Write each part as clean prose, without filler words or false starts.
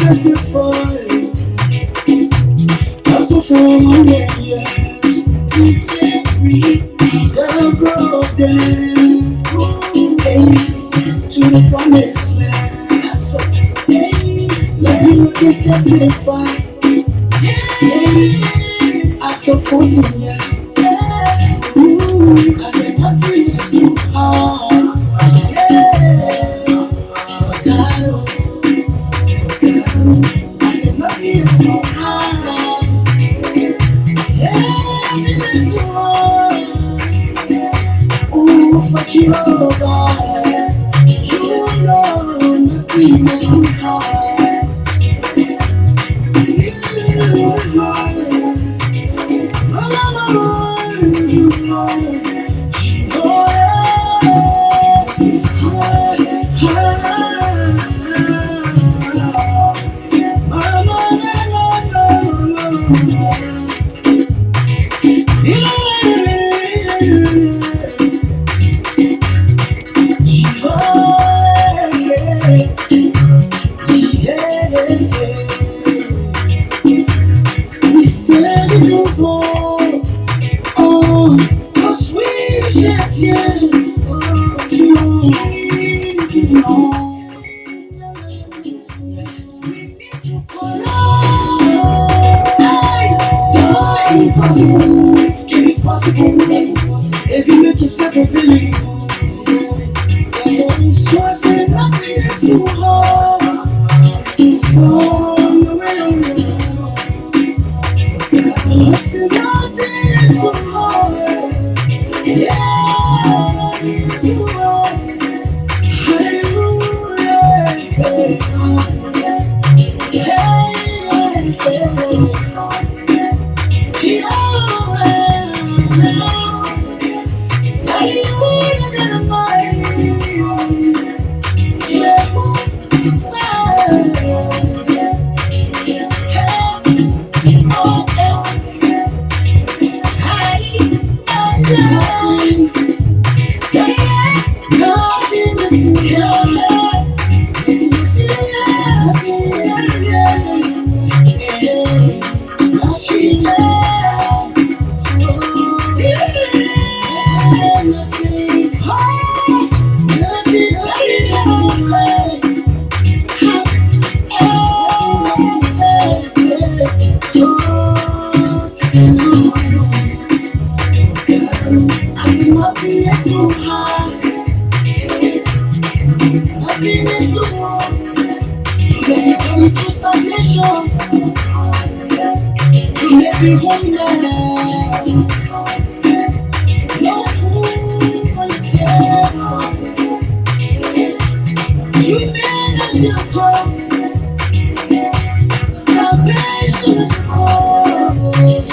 testify. After 400 years, we set free. The growth them, hey, to the promised land. So, hey, let me can testify. Hey, after 14 years, I said nothing is too hard. Yeah, forgot, I said nothing is too hard. Yeah, nothing is too hard. Ooh, for Jehovah, you know nothing is too hard. We stand to go. Oh, cause we shed tears too long. We need to call out. Hey, impossible, can be possible. If you make yourself available. So I said nothing is too hard. From the way I said nothing is too hard. Yeah, it's too hard. Hallelujah. Nothing is too hard. Nothing is too hard. You may be going through stagnation. You may be homeless. No food on the table. You may lose your job. Salvation is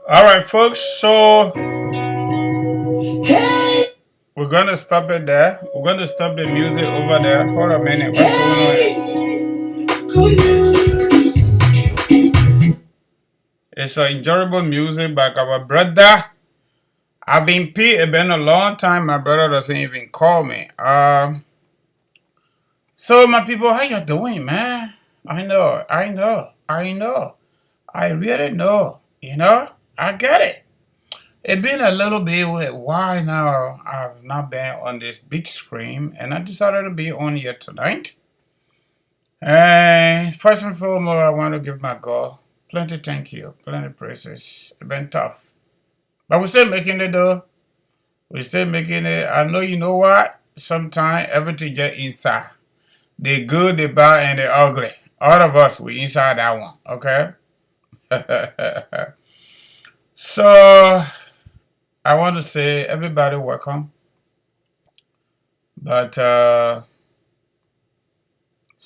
All right, folks. So we're gonna stop it there. We're gonna stop the music over there. Hold a minute. What's going on? It's enjoyable music by our brother. I've been it's been a long time. My brother doesn't even call me. So my people, how you doing, man? I know. I really know. I get it. It's been a little bit while now. I've not been on this big screen, and I decided to be on here tonight. And first and foremost, I want to give my God plenty thank you, plenty praises. It's been tough, but we're still making it though. We're still making it. I know you know what. Sometimes everything just inside. The good, the bad, and the ugly. All of us, we inside that one. Okay. So I want to say everybody welcome. But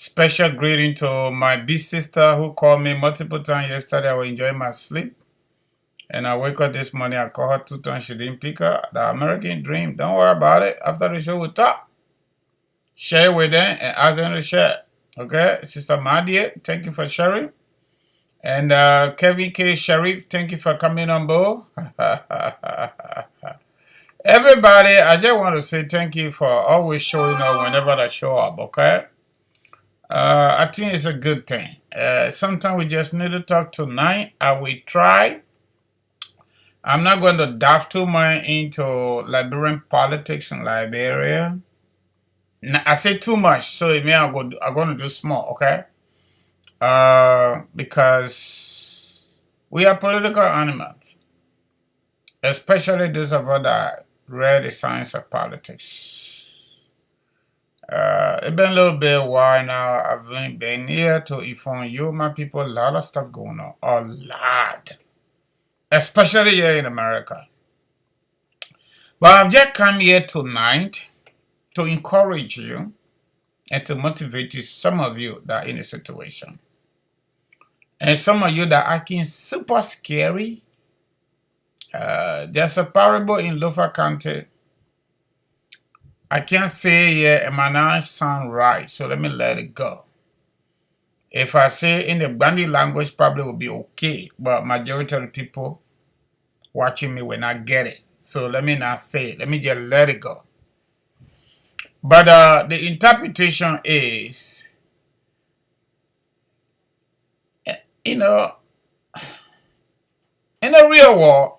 Special greeting to my big sister who called me multiple times yesterday. I was enjoying my sleep. And I wake up this morning, I call her 2 times, she didn't pick up. The American dream, don't worry about it. After the show, we'll talk. Share with them and ask them to share. Okay, Sister Madia, thank you for sharing. And Kevin K. Sharif, thank you for coming on board. Everybody, I just want to say thank you for always showing up whenever I show up, okay? I think it's a good thing. Sometimes we just need to talk tonight. I will try. I'm not going to dive too much into Liberian politics in Liberia. I say too much, so it means I'm going to do small, okay? Because we are political animals, especially those of us that read the science of politics. It's been a little bit while now. I've been here to inform you, my people, a lot of stuff going on. A lot. Especially here in America. But I've just come here tonight to encourage you and to motivate you, some of you that are in a situation. And some of you that are acting super scary. There's a parable in Lofa County. I can't say here, it might not sound right, so let me let it go. If I say in the Bandi language, probably will be okay, but majority of the people watching me will not get it. So let me not say it. Let me just let it go. But the interpretation is, you know, in the real world,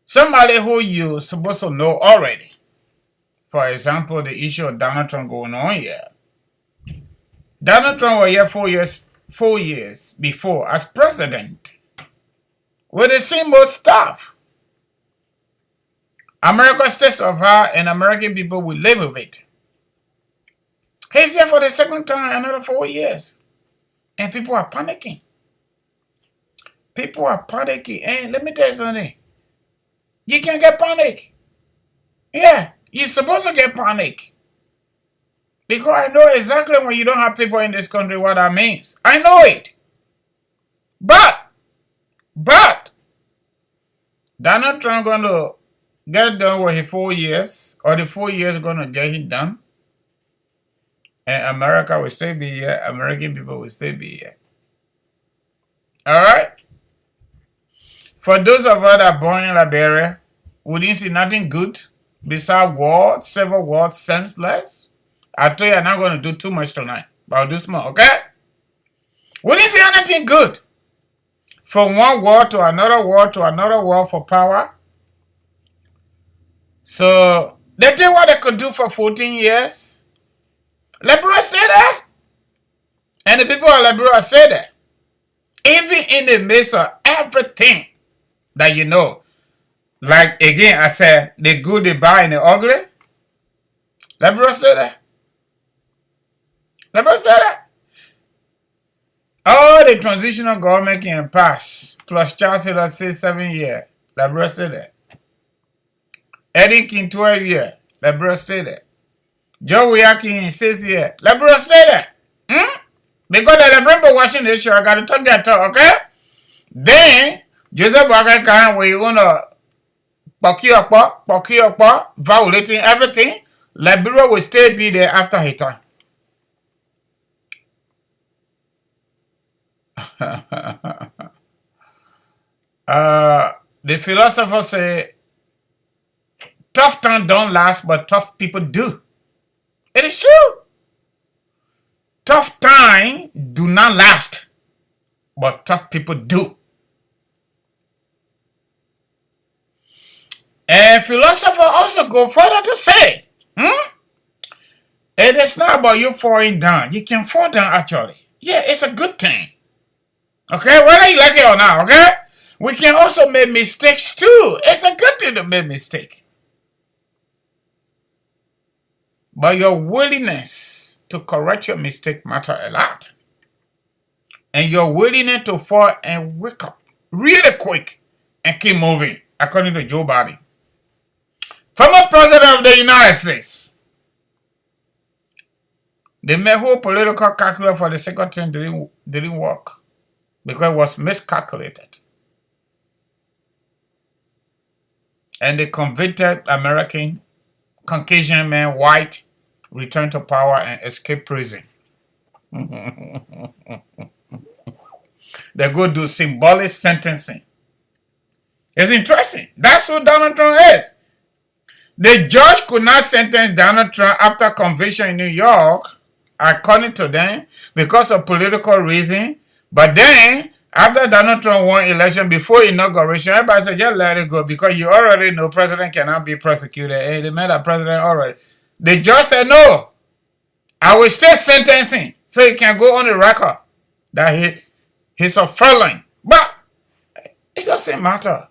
somebody who you're supposed to know already. For example, the issue of Donald Trump going on here. Donald Trump was here 4 years before as president with the same old stuff. America stays of her and American people will live with it. He's here for the second time, another 4 years. And people are panicking. People are panicking. And let me tell you something. You can't get panic. Yeah, you're supposed to get panic. Because I know exactly when you don't have people in this country what that means. I know it. But, Donald Trump going to get done with his 4 years, or the 4 years going to get him done. And America will still be here. American people will still be here. All right? For those of us that are born in Liberia, we didn't see nothing good besides war, civil war, senseless. I told you I'm not going to do too much tonight, but I'll do small, okay? We didn't see anything good. From one war to another war for power. So, they did what they could do for 14 years. Liberia stay there. And the people of Liberia stay there. Even in the midst of everything that you know. Like, again, I said, the good, the bad, and the ugly. Liberia stay there. Liberia stay there. All the transitional government can pass. Plus Charles Taylor 6-7 years. Liberia stay there. Eddie King 12 years. Liberia stay there. Joe Wiaki 6 years. Liberia stay there. Because the Liberia watching this show, I got to talk that talk, okay? Then, Joseph Waka can we want to violating everything. Liberia will still be there after his time. The philosopher say, tough times don't last, but tough people do. It is true. Tough times do not last, but tough people do. And philosopher also go further to say, it is not about you falling down. You can fall down actually. Yeah, it's a good thing. Okay, whether you like it or not, okay? We can also make mistakes too. It's a good thing to make mistakes. But your willingness to correct your mistake matter a lot. And your willingness to fall and wake up really quick and keep moving, according to Joe Biden. Former President of the United States. The whole political calculus for the second term didn't work because it was miscalculated. And the convicted American, Caucasian man, white, returned to power and escaped prison. They go do symbolic sentencing. It's interesting. That's who Donald Trump is. The judge could not sentence Donald Trump after conviction in New York, according to them, because of political reason. But then, after Donald Trump won election before inauguration, everybody said, just let it go because you already know president cannot be prosecuted. And they made a president already. The judge said, no, I will stay sentencing so he can go on the record that he's a felon. But it doesn't matter.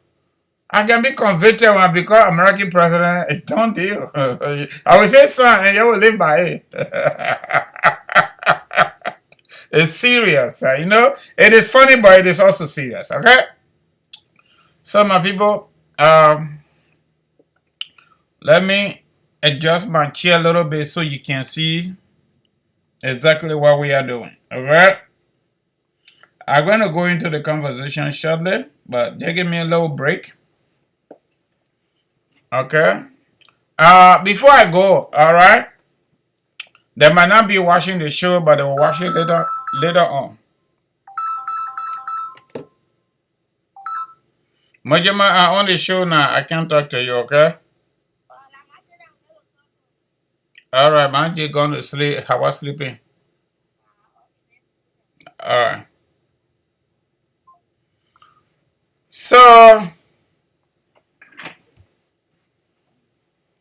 I can be convicted when I become American president. It's done deal. I will say son and you will live by it. It's serious. You know, it is funny, but it is also serious. Okay? So my people, let me adjust my chair a little bit so you can see exactly what we are doing. Alright? I'm going to go into the conversation shortly, but just give me a little break. Okay? Before I go, alright? They might not be watching the show, but they will watch it later on. Majima, I'm on the show now. I can't talk to you, okay? Alright, man, you're going to sleep. How was sleeping? Alright. So,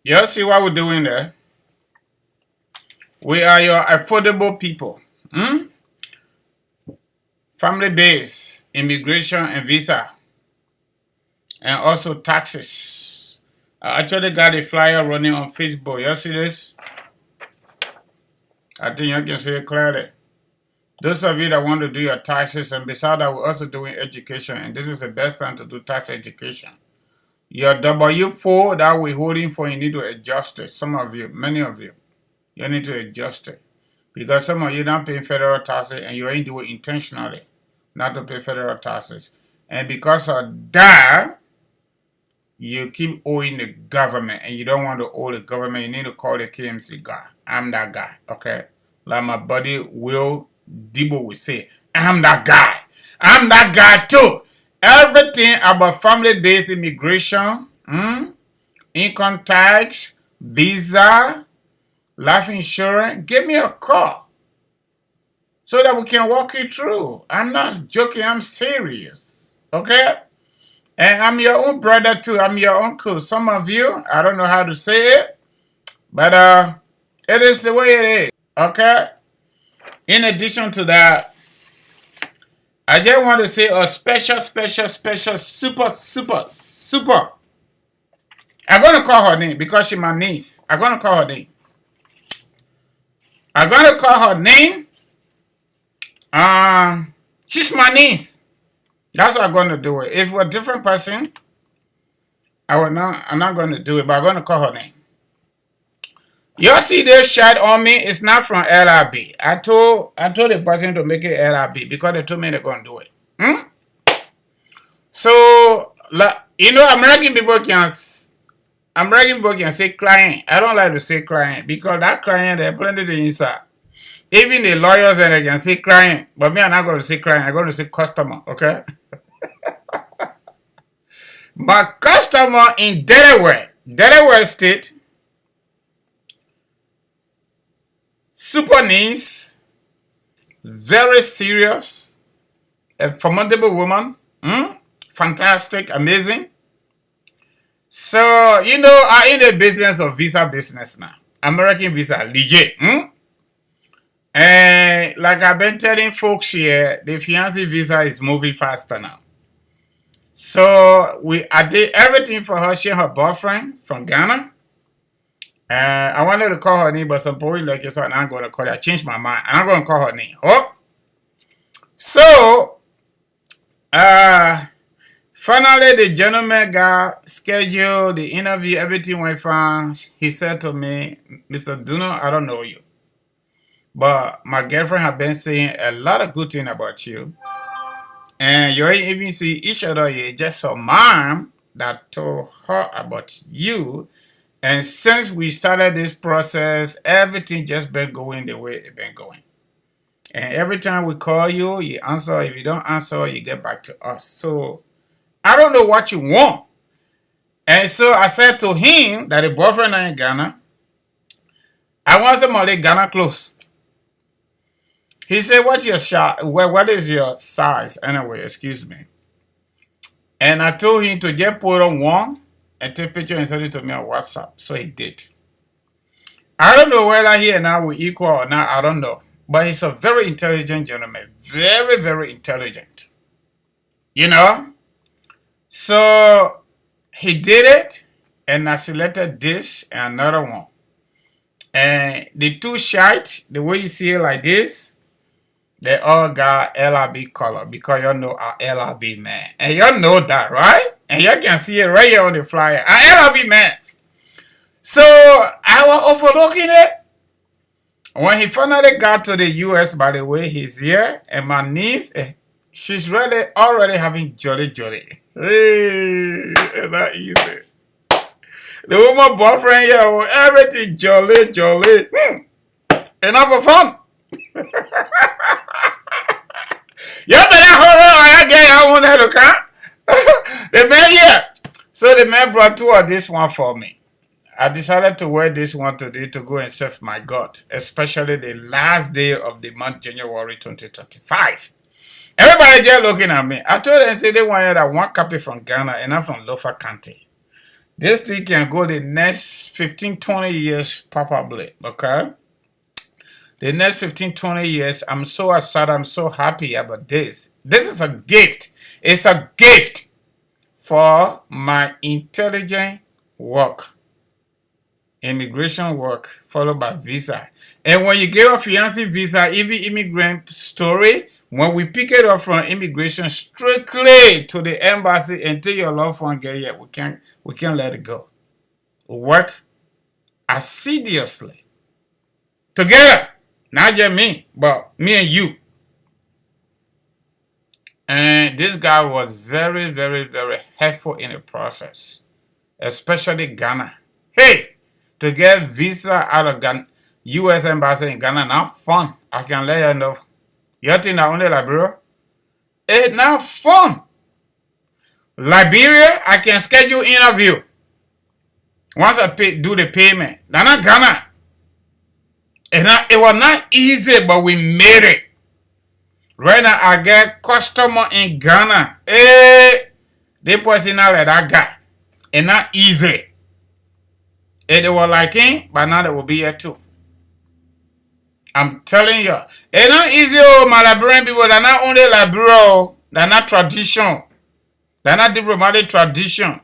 you see what we're doing there? We are your affordable people. Family-based, immigration and visa. And also taxes. I actually got a flyer running on Facebook. You see this? I think you can see it clearly. Those of you that want to do your taxes, and besides that, we're also doing education. And this is the best time to do tax education. Your W-4 that we're holding for, you need to adjust it. Some of you, many of you, you need to adjust it. Because some of you don't pay federal taxes and you ain't doing it intentionally not to pay federal taxes. And because of that, you keep owing the government and you don't want to owe the government. You need to call the KMC guy. I'm that guy, okay? Like my buddy Will Debo would say, I'm that guy. I'm that guy too. Everything about family-based immigration, income tax, visa, life insurance, give me a call so that we can walk you through. I'm not joking, I'm serious, okay? And I'm your own brother too, I'm your uncle. Some of you, I don't know how to say it, but it is the way it is, okay? In addition to that, I just want to say a special, super. I'm going to call her name because she's my niece. I'm going to call her name. I'm going to call her name. She's my niece. That's what I'm going to do it. If we're a different person, I'm not going to do it, but I'm going to call her name. You see this shirt on me? It's not from LRB. I told the person to make it LRB because they told me they're going to do it. So, you know, American people can say client. I don't like to say client because that client, they're plenty of inside. Even the lawyers, and they can say client. But me, I'm not going to say client. I'm going to say customer, okay? My customer in Delaware State, super nice, very serious, a formidable woman, fantastic, amazing. So, you know, I'm in the business of visa business now. American visa, legit. And like I've been telling folks here, the fiancé visa is moving faster now. So I did everything for her. She and her boyfriend from Ghana. I wanted to call her name, but some people like it, so I'm not going to call her. I changed my mind. I'm not going to call her name. Oh. So, finally, the gentleman got scheduled, the interview, everything went fine. He said to me, Mr. Duno, I don't know you. But my girlfriend have been saying a lot of good things about you. And you even see each other here, just her mom that told her about you. And since we started this process, everything just been going the way it been going. And every time we call you, you answer. If you don't answer, you get back to us. So I don't know what you want. And so I said to him that the boyfriend in Ghana, I want somebody Ghana close. He said, what is your size? Anyway, excuse me. And I told him to just put on one and take a picture and send it to me on WhatsApp. So he did. I don't know whether he and I will equal or not. I don't know. But he's a very intelligent gentleman. Very, very intelligent. You know? So he did it. And I selected this and another one. And the two shots, the way you see it like this, they all got LRB color because y'all know our LRB man. And y'all know that, right? And y'all can see it right here on the flyer. Our LRB man. So I was overlooking it. When he finally got to the US, by the way, he's here. And my niece, she's already having jolly. Hey, that easy. The woman boyfriend here, everything jolly. Enough of fun. You better hurry or I get your own head, okay? The man here. So the man brought two of this one for me. I decided to wear this one today to go and serve my God, especially the last day of the month, January 2025. Everybody just looking at me. I told them, say they wanted that one copy from Ghana and I'm from Lofa County. This thing can go the next 15, 20 years probably, okay? The next 15, 20 years, I'm so excited, I'm so happy about this. This is a gift. It's a gift for my intelligent work. Immigration work followed by visa. And when you get a fiancé visa, even immigrant story, when we pick it up from immigration strictly to the embassy until your loved one get here, we can't let it go. We work assiduously together, not just me, but me and you. And this guy was very, very, very helpful in the process, especially Ghana. Hey! To get visa out of Ghana, U.S. Embassy in Ghana, not fun. I can let you know. You think that only Liberia? It's not fun. Liberia, I can schedule interview. Once I do the payment. That's not Ghana. It was not easy, but we made it. Right now, I get customer in Ghana. Hey, they person not like that guy. It's not easy. They were like him, but now they will be here too. I'm telling you. It's not easy, my Liberian people. They're not only liberal, they're not tradition. They're not diplomatic tradition.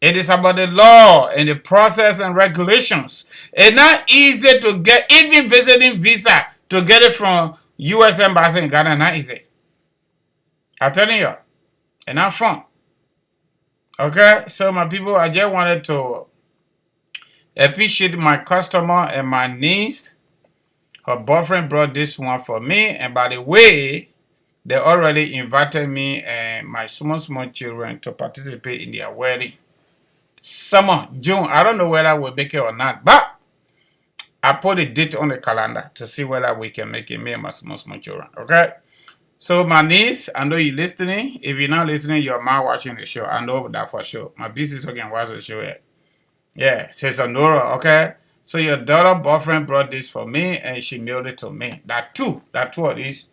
It is about the law and the process and regulations. It's not easy to get, even visiting visa, to get it from U.S. Embassy in Ghana, not easy. I'm telling you. It's not fun. Okay, so my people, I just wanted to appreciate my customer and my niece. Her boyfriend brought this one for me. And by the way, they already invited me and my small children to participate in their wedding. Summer, June. I don't know whether we'll make it or not. But I put a date on the calendar to see whether we can make it, me and my small children. Okay? So my niece, I know you're listening. If you're not listening, you're not watching the show. I know that for sure. My business can watch the show here. Yeah, says Honora, okay? So your daughter boyfriend brought this for me and she mailed it to me. That two of these,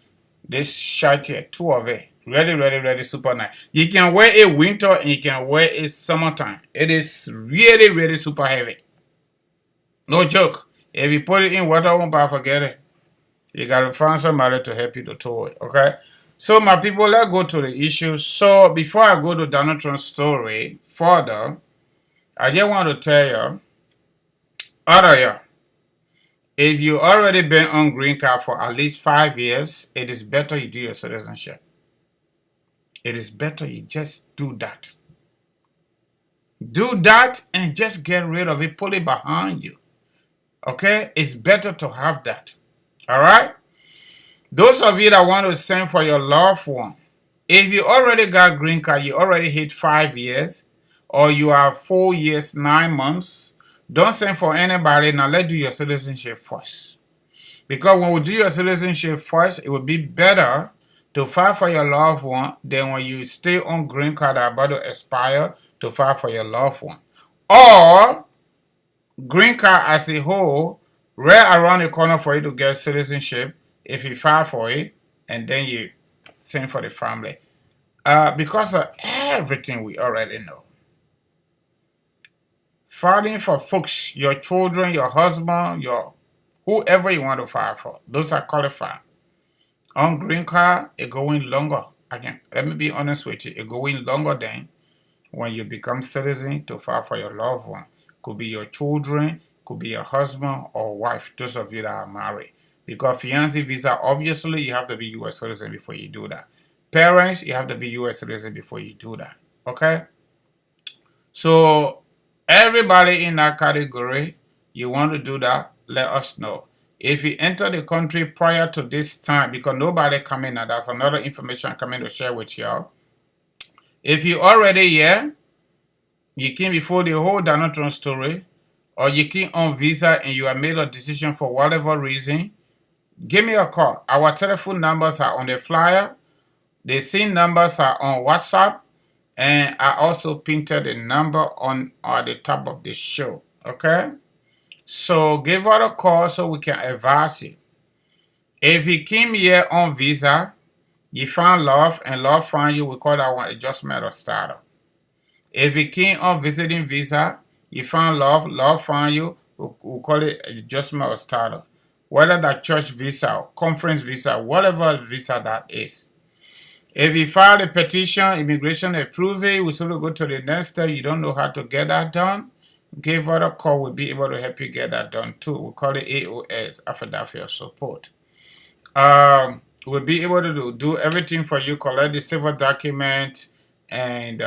this shirt here, two of it. Really super nice. You can wear it winter and you can wear it summertime. It is really super heavy. No joke. If you put it in water, won't forget it. You gotta find somebody to help you to tow it, okay? So my people, let's go to the issue. So before I go to Donald Trump's story further, I just want to tell you, all of you, if you already been on green card for at least 5 years, it is better you do your citizenship. It is better you just do that. Do that and just get rid of it, put it behind you. Okay? It's better to have that. All right? Those of you that want to send for your loved one, if you already got green card, you already hit 5 years, or you are 4 years, 9 months, don't send for anybody. Now let's do your citizenship first. Because when we do your citizenship first, it would be better to file for your loved one than when you stay on green card that are about to expire to file for your loved one. Or green card as a whole, right around the corner for you to get citizenship if you file for it and then you send for the family. Because of everything we already know. Filing for folks, your children, your husband, your whoever you want to file for, those are qualified. On green card, it going longer. Again, let me be honest with you, it going longer than when you become citizen to file for your loved one. Could be your children, could be your husband or wife, those of you that are married. Because fiancé visa, obviously you have to be U.S. citizen before you do that. Parents, you have to be U.S. citizen before you do that. Okay? So everybody in that category, you want to do that, let us know. If you enter the country prior to this time, because nobody coming now, that's another information I'm coming to share with y'all. If you already here, you came before the whole Donald Trump story, or you came on visa and you have made a decision for whatever reason, give me a call. Our telephone numbers are on the flyer. The same numbers are on WhatsApp. And I also painted the number on the top of the show. Okay? So give her a call so we can advise you. If you came here on visa, you found love and love found you, we call that one adjustment or startup. If you came on visiting visa, you found love, love found you, we call it adjustment or startup. Whether that church visa, conference visa, whatever visa that is. If you file a petition, immigration approve it, we still go to the next step. You don't know how to get that done, give her a call. We'll be able to help you get that done too. We call it AOS, Affidavit of Support. We'll be able to do everything for you, collect the civil documents and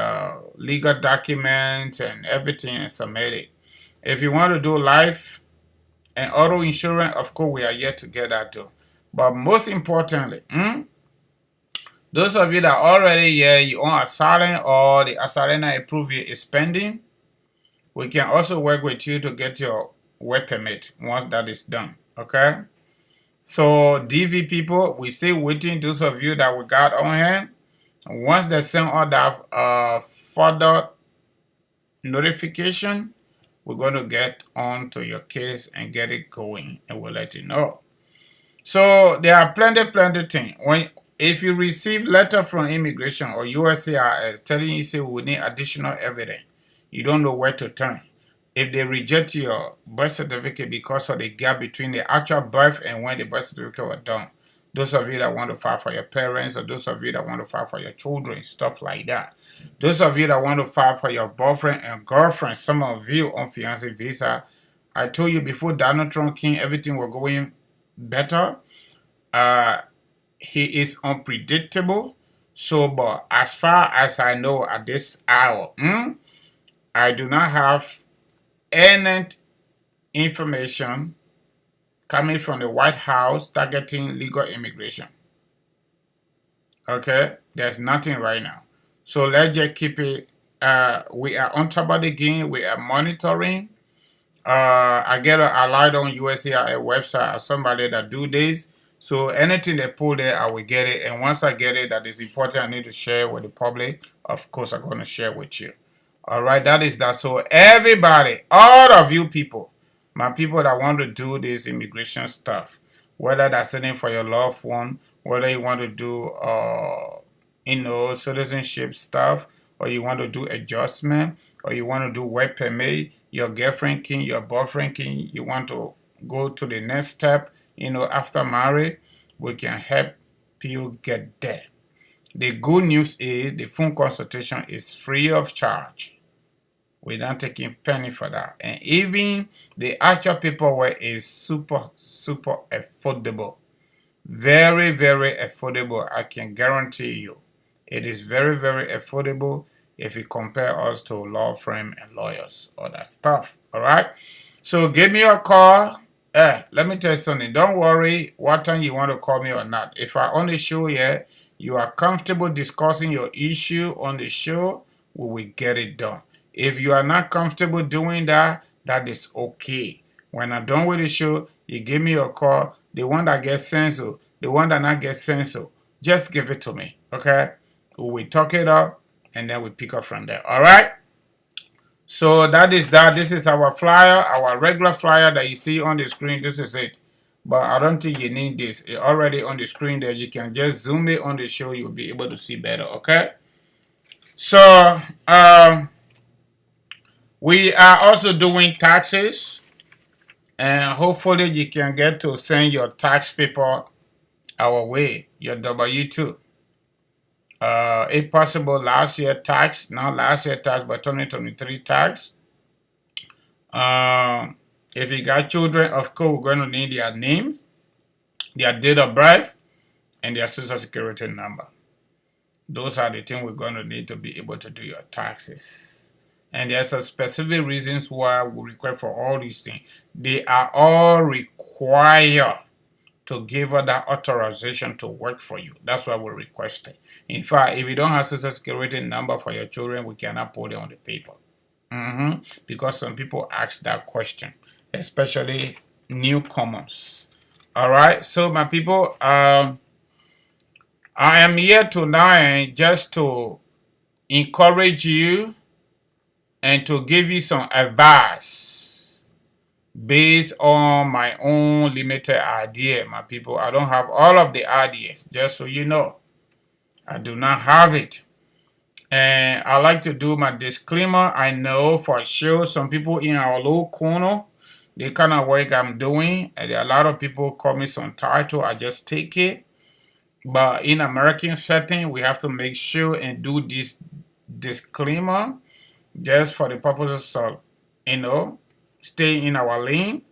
legal documents and everything and submit it. If you want to do life and auto insurance, of course, we are here to get that too. But most importantly, those of you that already here, you own asylum or the asylum approve you is pending, we can also work with you to get your work permit once that is done. Okay? So DV people, we still waiting. Those of you that we got on hand, once they send all that further notification, we're going to get on to your case and get it going, and we'll let you know. So there are plenty things. If you receive letter from immigration or USCIS telling you say we need additional evidence, you don't know where to turn. If they reject your birth certificate because of the gap between the actual birth and when the birth certificate was done, those of you that want to file for your parents or those of you that want to file for your children, stuff like that. Those of you that want to file for your boyfriend and girlfriend, some of you on fiancé visa, I told you before Donald Trump came, everything was going better. He is unpredictable. So, but as far as I know at this hour, I do not have any information coming from the White House targeting legal immigration. Okay? There's nothing right now. So let's just keep it. We are on top of the game. We are monitoring. I get a light on USCIS website as somebody that do this. So anything they pull there, I will get it. And once I get it, that is important, I need to share with the public. Of course, I'm going to share with you. All right, that is that. So everybody, all of you people, my people that want to do this immigration stuff, whether that's sending for your loved one, whether you want to do, citizenship stuff, or you want to do adjustment, or you want to do work permit, your girlfriend can, your boyfriend can, you want to go to the next step, after marriage, we can help you get there. The good news is the phone consultation is free of charge. We're not taking penny for that. And even the actual paperwork is super affordable. Very, very affordable. I can guarantee you. It is very, very affordable if you compare us to law firm and lawyers, all that stuff. All right? So give me a call. let me tell you something. Don't worry what time you want to call me or not. If I on the show here, you are comfortable discussing your issue on the show, we will get it done. If you are not comfortable doing that, that is okay. When I'm done with the show, you give me a call. The one that gets censored, the one that not gets censored, just give it to me, okay? We will talk it up, and then we pick up from there, all right? So that is that. This is our flyer, our regular flyer that you see on the screen. This is it. But I don't think you need this. It's already on the screen there. You can just zoom it on the show. You'll be able to see better, okay? So, we are also doing taxes. And hopefully you can get to send your tax paper our way, your W-2. If possible, last year tax, not last year tax, but 2023 tax. If you got children, of course, we're going to need their names, their date of birth, and their social security number. Those are the things we're going to need to be able to do your taxes. And there's a specific reasons why we require for all these things. They are all required to give her that authorization to work for you. That's why we're requesting. In fact, if you don't have social security number for your children, we cannot put it on the paper. Because some people ask that question, especially newcomers. All right, so my people, I am here tonight just to encourage you and to give you some advice based on my own limited idea, my people. I don't have all of the ideas, just so you know. I do not have it. And I like to do my disclaimer. I know for sure some people in our little corner, the kind of work I'm doing, and there are a lot of people call me some title, I just take it. But in American setting, we have to make sure and do this disclaimer just for the purposes of, stay in our lane.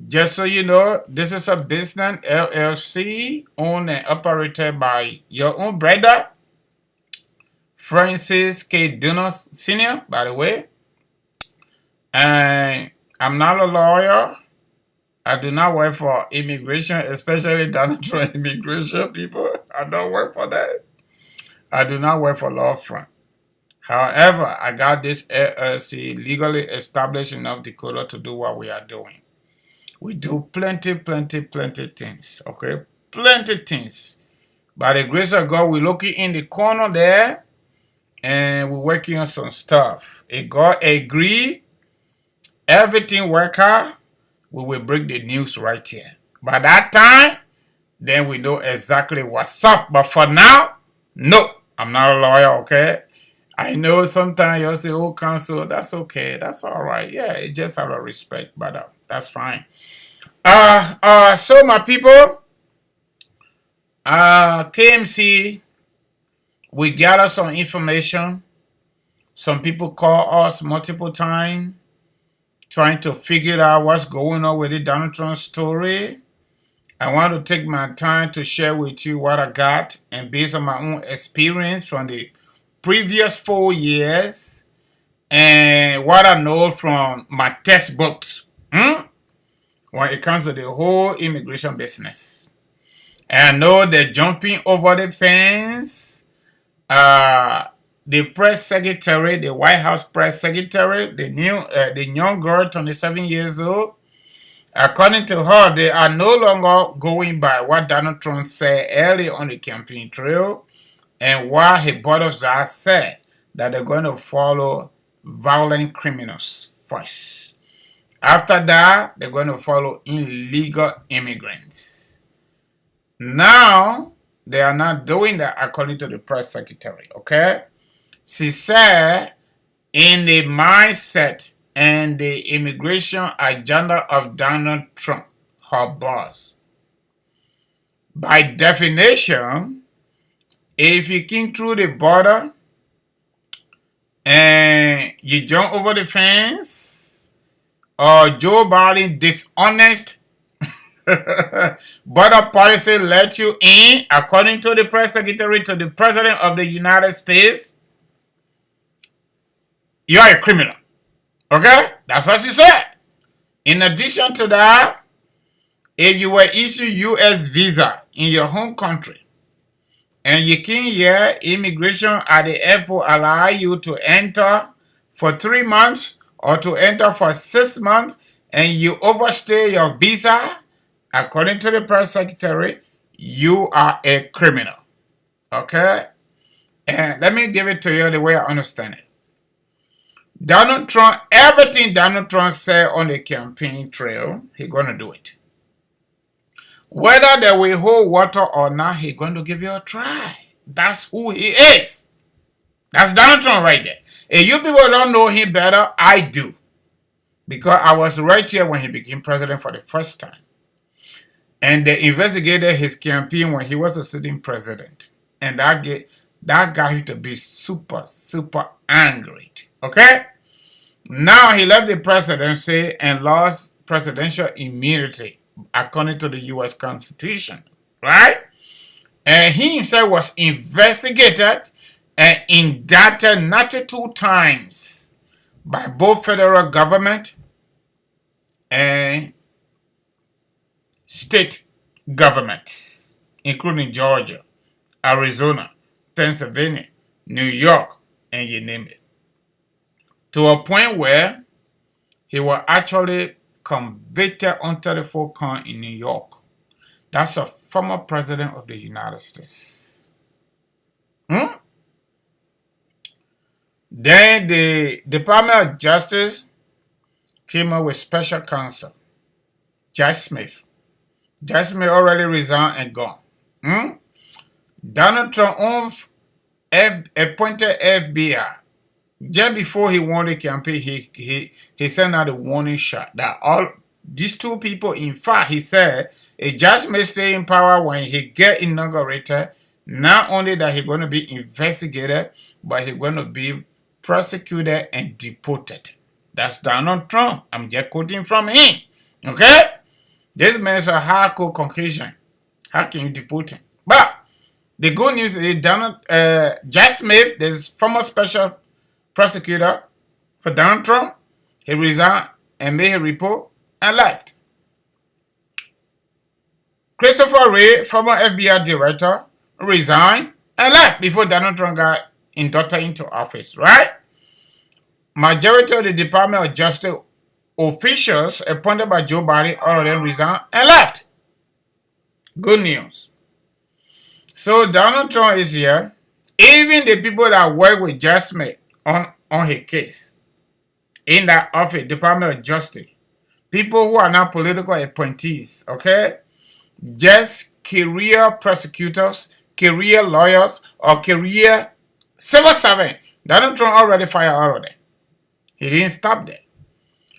Just so you know, this is a business LLC owned and operated by your own brother, Francis K. Dunas Sr., by the way. And I'm not a lawyer. I do not work for immigration, especially Donald Trump immigration people. I don't work for that. I do not work for law firm. However, I got this LLC legally established in North Dakota to do what we are doing. We do plenty things, okay? Plenty things. By the grace of God, we're looking in the corner there, and we're working on some stuff. If God agree, everything work out, we will break the news right here. By that time, then we know exactly what's up. But for now, no, I'm not a lawyer, okay? I know sometimes you'll say, oh, counsel, that's okay. That's all right. Yeah, it just out of respect, but that's fine. So my people, KMC, we gather some information. Some people call us multiple times, trying to figure out what's going on with the Donald Trump story. I want to take my time to share with you what I got, and based on my own experience from the previous 4 years and what I know from my textbooks when it comes to the whole immigration business. And I know they're jumping over the fence. The press secretary, the White House press secretary, the young girl, 27 years old, according to her, they are no longer going by what Donald Trump said early on the campaign trail and what his bodyguards said, that they're going to follow violent criminals first. After that, they're going to follow illegal immigrants. Now, they are not doing that according to the press secretary, okay? She said, in the mindset and the immigration agenda of Donald Trump, her boss. By definition, if you came through the border and you jump over the fence, or Joe Biden dishonest border policy let you in, according to the press secretary to the president of the United States, you are a criminal. Okay? That's what she said. In addition to that, if you were issued U.S. visa in your home country and you came here, immigration at the airport allow you to enter for 3 months or to enter for 6 months and you overstay your visa, according to the press secretary, you are a criminal. Okay? And let me give it to you the way I understand it. Donald Trump, everything Donald Trump said on the campaign trail, he's going to do it. Whether they will hold water or not, he's going to give you a try. That's who he is. That's Donald Trump right there. If you people don't know him better, I do. Because I was right here when he became president for the first time. And they investigated his campaign when he was a sitting president. And that got him to be super, super angry. Okay? Now he left the presidency and lost presidential immunity according to the U.S. Constitution. Right? And he himself was investigated and indicted 92 times by both federal government and state governments, including Georgia, Arizona, Pennsylvania, New York, and you name it. To a point where he was actually convicted on 34 counts in New York. That's a former president of the United States. Then the Department of Justice came up with special counsel, Judge Smith. Judge Smith already resigned and gone. Donald Trump appointed FBI. Just before he won the campaign, he sent out a warning shot that all these two people, in fact, he said, a judge may stay in power when he get inaugurated. Not only that he's going to be investigated, but he's going to be prosecuted and deported. That's Donald Trump. I'm just quoting from him. Okay? This man's a hardcore Caucasian. How can you deport him? But the good news is Judge Smith, this former special prosecutor for Donald Trump, he resigned and made a report and left. Christopher Wray, former FBI director, resigned and left before Donald Trump got inducted into office, right? Majority of the Department of Justice officials appointed by Joe Biden, all of them resigned and left. Good news. So Donald Trump is here. Even the people that work with Judge Smith on his case in that office, Department of Justice, people who are not political appointees, okay? Just career prosecutors, career lawyers, or career civil servants. Donald Trump already fired all of them. He didn't stop there.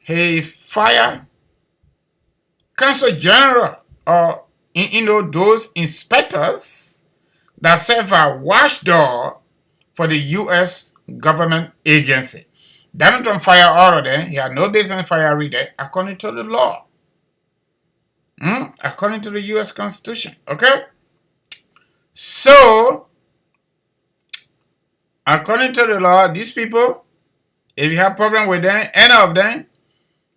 He fired Consul General or those inspectors that serve as watchdog for the U.S. government agency. Donald Trump fired all of them. He had no business firing them according to the law. According to the U.S. Constitution. Okay? So, according to the law, these people, if you have problem with them, any of them,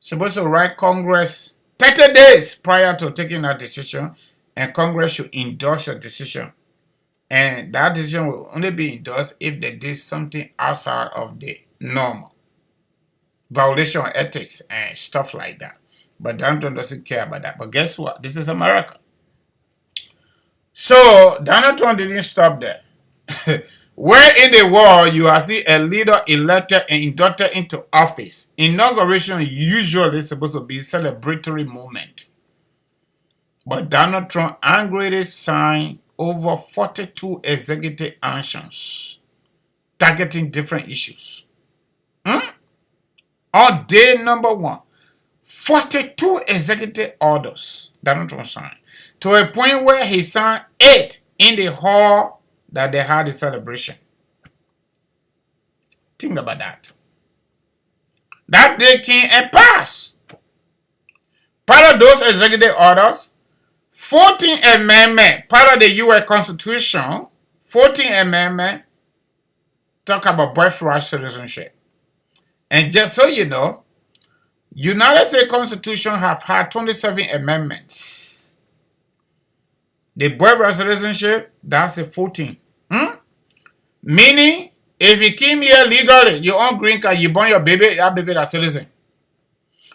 supposed to write Congress 30 days prior to taking that decision, and Congress should endorse a decision. And that decision will only be endorsed if they did something outside of the normal. Violation of ethics and stuff like that. But Donald Trump doesn't care about that. But guess what? This is America. So, Donald Trump didn't stop there. Where in the world you are seeing a leader elected and inducted into office, inauguration usually is supposed to be a celebratory moment. But Donald Trump angrily signed over 42 executive actions targeting different issues. On day number 1, 42 executive orders Donald Trump signed, to a point where he signed 8 in the hall that they had the celebration. Think about that. That day came and passed. Part of those executive orders, 14th Amendment, part of the U.S. Constitution, 14th Amendment, talk about birthright citizenship. And just so you know, United States Constitution have had 27 amendments. The boyfriend citizenship, that's a 14. Meaning, if you came here legally, you own green card, you born your baby, that baby that's citizen.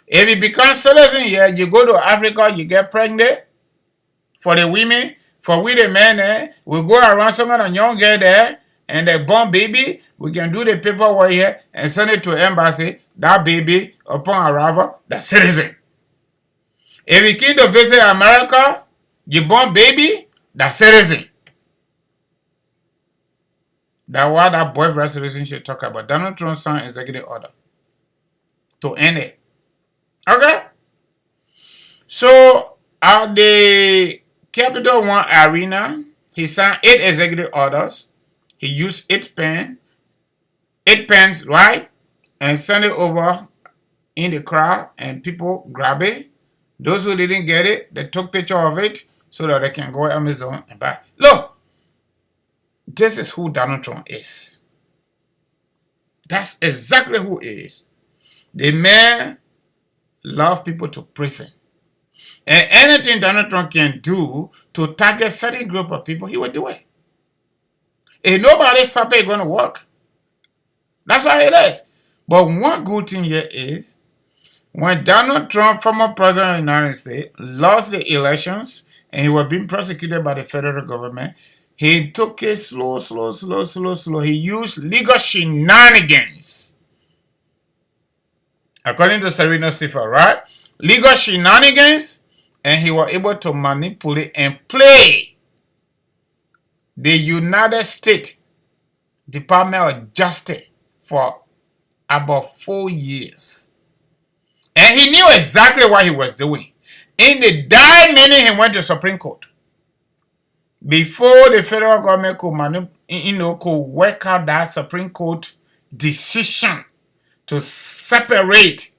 If you become citizen here, you go to Africa, you get pregnant. For the women, for we the men, we go around someone and young girl there, and they born baby, we can do the paperwork here and send it to embassy. That baby, upon arrival, the citizen. If you came to visit America, you born baby, the citizen. That's what that boyfriend citizenship talk about. Donald Trump signed executive order to end it. Okay? So, at the Capital One Arena, he signed 8 executive orders. He used 8 pens, right? And sent it over in the crowd, and people grab it. Those who didn't get it, they took picture of it so that they can go to Amazon and buy. Look, this is who Donald Trump is. That's exactly who he is. The man loves people to prison. And anything Donald Trump can do to target certain group of people, he will do it. If nobody stop it, it's going to work. That's how it is. But one good thing here is, when Donald Trump, former president of the United States, lost the elections and he was being prosecuted by the federal government, he took it slow. He used legal shenanigans. According to Serena Sifa, right? Legal shenanigans, and he was able to manipulate and play the United States Department of Justice for about 4 years. And he knew exactly what he was doing. In the dying minute, he went to Supreme Court. Before the federal government could work out that Supreme Court decision to separate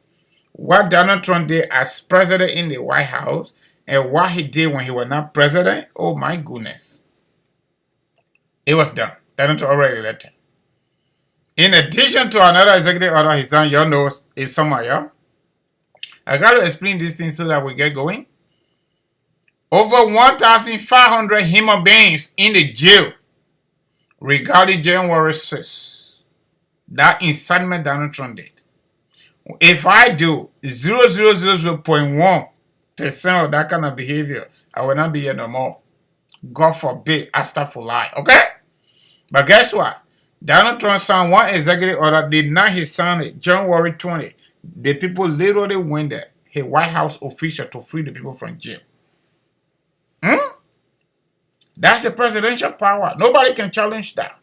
what Donald Trump did as president in the White House and what he did when he was not president, oh my goodness. It was done. Donald Trump already elected. In addition to another executive order he signed, y'all know it's somewhere, y'all. I got to explain these things so that we get going. Over 1,500 human beings in the jail regarding January 6th. That incitement Donald Trump did. If I do 0.1% of that kind of behavior, I will not be here no more. God forbid, astaghfirullah. Okay? But guess what? Donald Trump signed one executive order. The night he signed it, January 20th, the people literally went there, his White House official, to free the people from jail. That's a presidential power. Nobody can challenge that.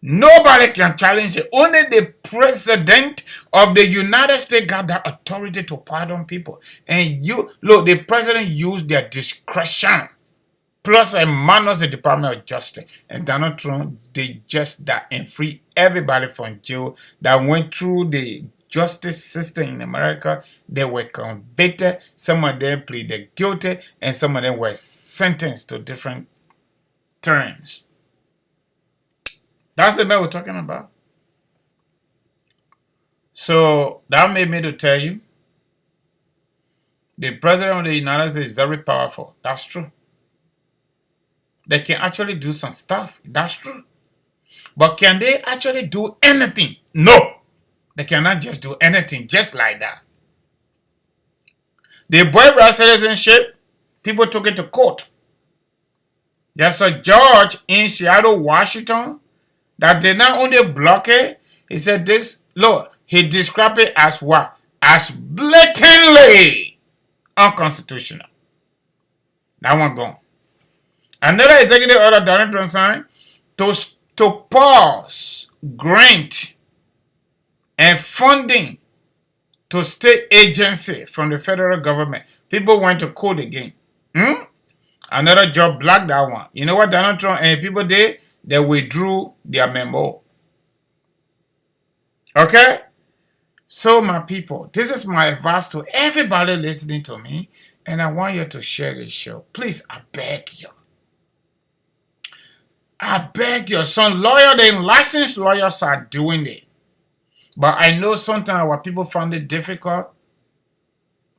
Nobody can challenge it. Only the president of the United States got that authority to pardon people. And the president used their discretion. Plus and minus the Department of Justice. And Donald Trump did just that and free everybody from jail that went through the justice system in America. They were convicted. Some of them pleaded guilty. And some of them were sentenced to different terms. That's the man we're talking about. So that made me to tell you, the president of the United States is very powerful. That's true. They can actually do some stuff. That's true. But can they actually do anything? No. They cannot just do anything just like that. The boyfriend citizenship, people took it to court. There's a judge in Seattle, Washington, that did not only block it, he said this, look, he described it as what? As blatantly unconstitutional. That one gone. Another executive order Donald Trump signed to pause grant and funding to state agency from the federal government. People went to court again. Another judge blocked that one. You know what Donald Trump and people did? They withdrew their memo. Okay? So my people, this is my advice to everybody listening to me. And I want you to share this show. Please, I beg you. I beg you. Some lawyers and licensed lawyers are doing it. But I know sometimes our people find it difficult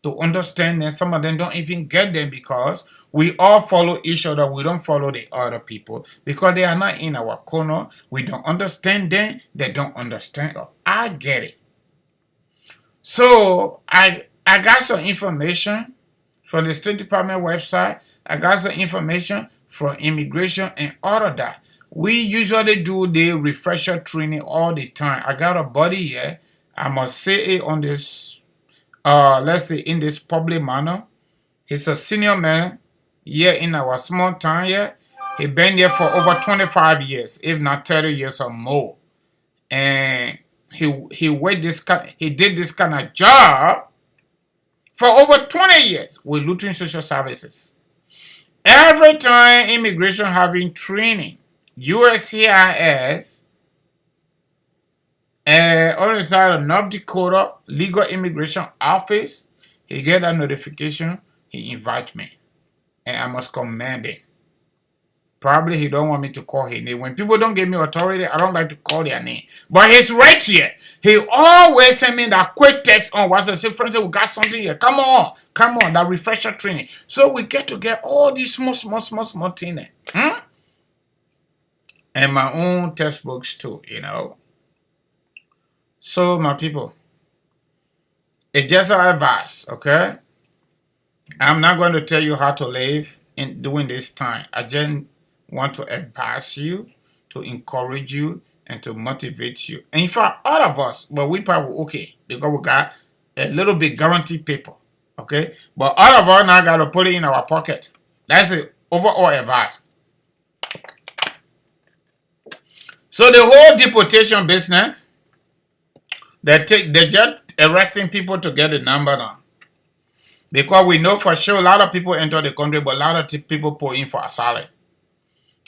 to understand, and some of them don't even get them because we all follow each other. We don't follow the other people because they are not in our corner. We don't understand them. They don't understand us. I get it. So I got some information from the State Department website. I got some information from immigration and all of that. We usually do the refresher training all the time. I got a buddy here. I must say it on this, let's say in this public manner. He's a senior man here in our small town here. He been here for over 25 years, if not 30 years or more. And he did this kind of job for over 20 years with Lutheran Social Services. Every time immigration having training, USCIS, on the side of North Dakota Legal Immigration Office, he get a notification, he invite me, and I must commend him. Probably he don't want me to call his name. When people don't give me authority, I don't like to call their name. But he's right here. He always send me that quick text on WhatsApp. Say, friends, we got something here. Come on, that refresher training. So we get all these small things. And my own textbooks too, So my people, it's just our advice, okay? I'm not going to tell you how to live during this time. I just want to advise you, to encourage you, and to motivate you. And in fact, all of us, but we probably okay because we got a little bit guaranteed paper, okay? But all of us now got to put it in our pocket. That's the overall advice. So the whole deportation business, they're just arresting people to get the number down. Because we know for sure a lot of people enter the country, but a lot of people pull in for asylum.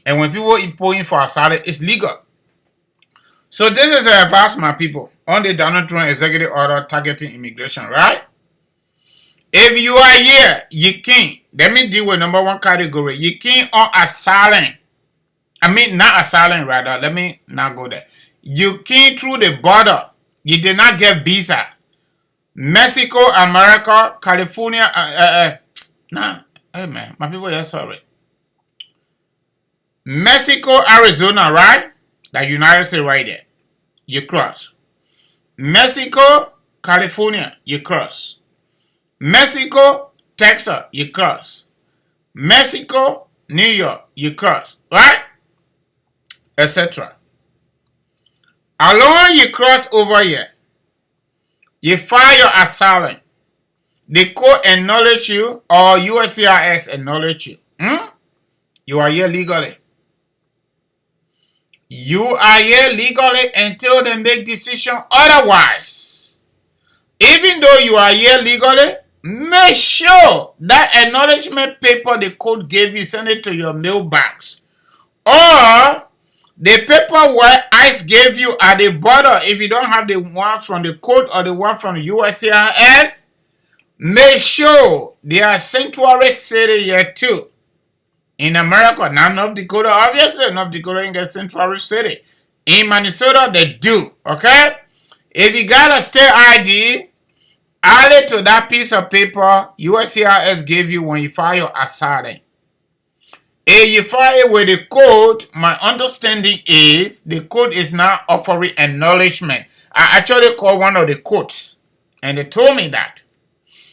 And when people pull in for asylum, it's legal. So this is the advice, my people, on the Donald Trump executive order targeting immigration, right? If you are here, you can. Let me deal with number one category. You can on asylum. I mean, not asylum, rather. Let me not go there. You came through the border. You did not get visa. Mexico, America, California, hey man, my people are sorry. Mexico, Arizona, right? The United States right there. You cross. Mexico, California, you cross. Mexico, Texas, you cross. Mexico, New York, you cross, right? Etc. Along you cross over here, you file your asylum. The court acknowledge you or USCIS acknowledge you. You are here legally. You are here legally until they make decision otherwise. Even though you are here legally, make sure that acknowledgement paper the court gave you, send it to your mailbox. Or the paper where ICE gave you at the border, if you don't have the one from the court or the one from the USCIS, make sure they are sanctuary city here too. In America, not North Dakota, obviously, North Dakota ain't got sanctuary city. In Minnesota, they do, okay? If you got a state ID, add it to that piece of paper USCIS gave you when you file your asylum. If you file with the code, my understanding is the code is not offering acknowledgement. I actually called one of the courts, and they told me that.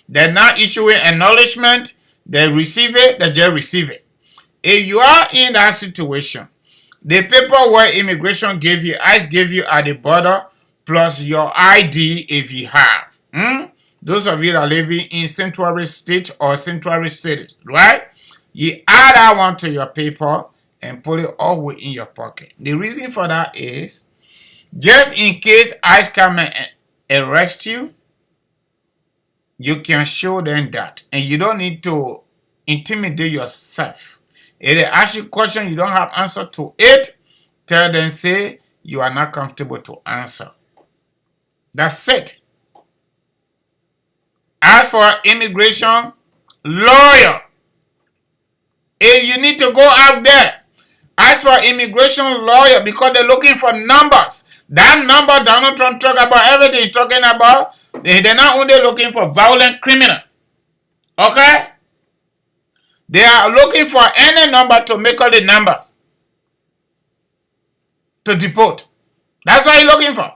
They're not issuing acknowledgement. They receive it, they just receive it. If you are in that situation, the paper where immigration gave you, ICE gave you at the border, plus your ID if you have. Those of you that are living in sanctuary state or sanctuary cities, right? You add that one to your paper and put it all in your pocket. The reason for that is, just in case ICE come and arrest you, you can show them that. And you don't need to intimidate yourself. If they ask you a question, you don't have answer to it, tell them, say, you are not comfortable to answer. That's it. As for immigration, lawyer. If you need to go out there, ask for immigration lawyer because they're looking for numbers. That number Donald Trump talk about, everything he's talking about, they're not only looking for violent criminal. Okay? They are looking for any number to make all the numbers to deport. That's what he's looking for.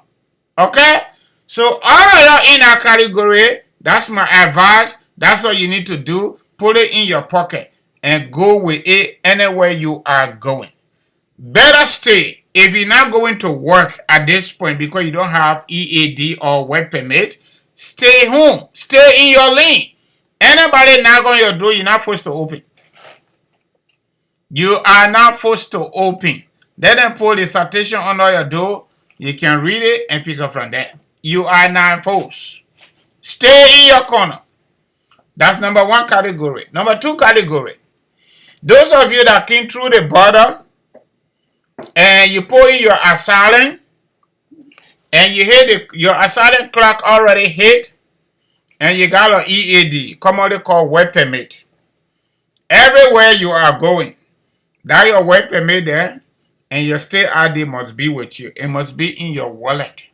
Okay? So all of you in that category, that's my advice. That's what you need to do. Put it in your pocket and go with it anywhere you are going. Better stay. If you're not going to work at this point because you don't have EAD or work permit, stay home. Stay in your lane. Anybody not going to do, you're not forced to open. You are not forced to open. Let them pull the citation under your door. You can read it and pick up from there. You are not forced. Stay in your corner. That's number one category. Number two category. Those of you that came through the border and you pull in your asylum and you hit your asylum clock already hit and you got an EAD, commonly called work permit. Everywhere you are going, that your work permit there and your state ID must be with you. It must be in your wallet.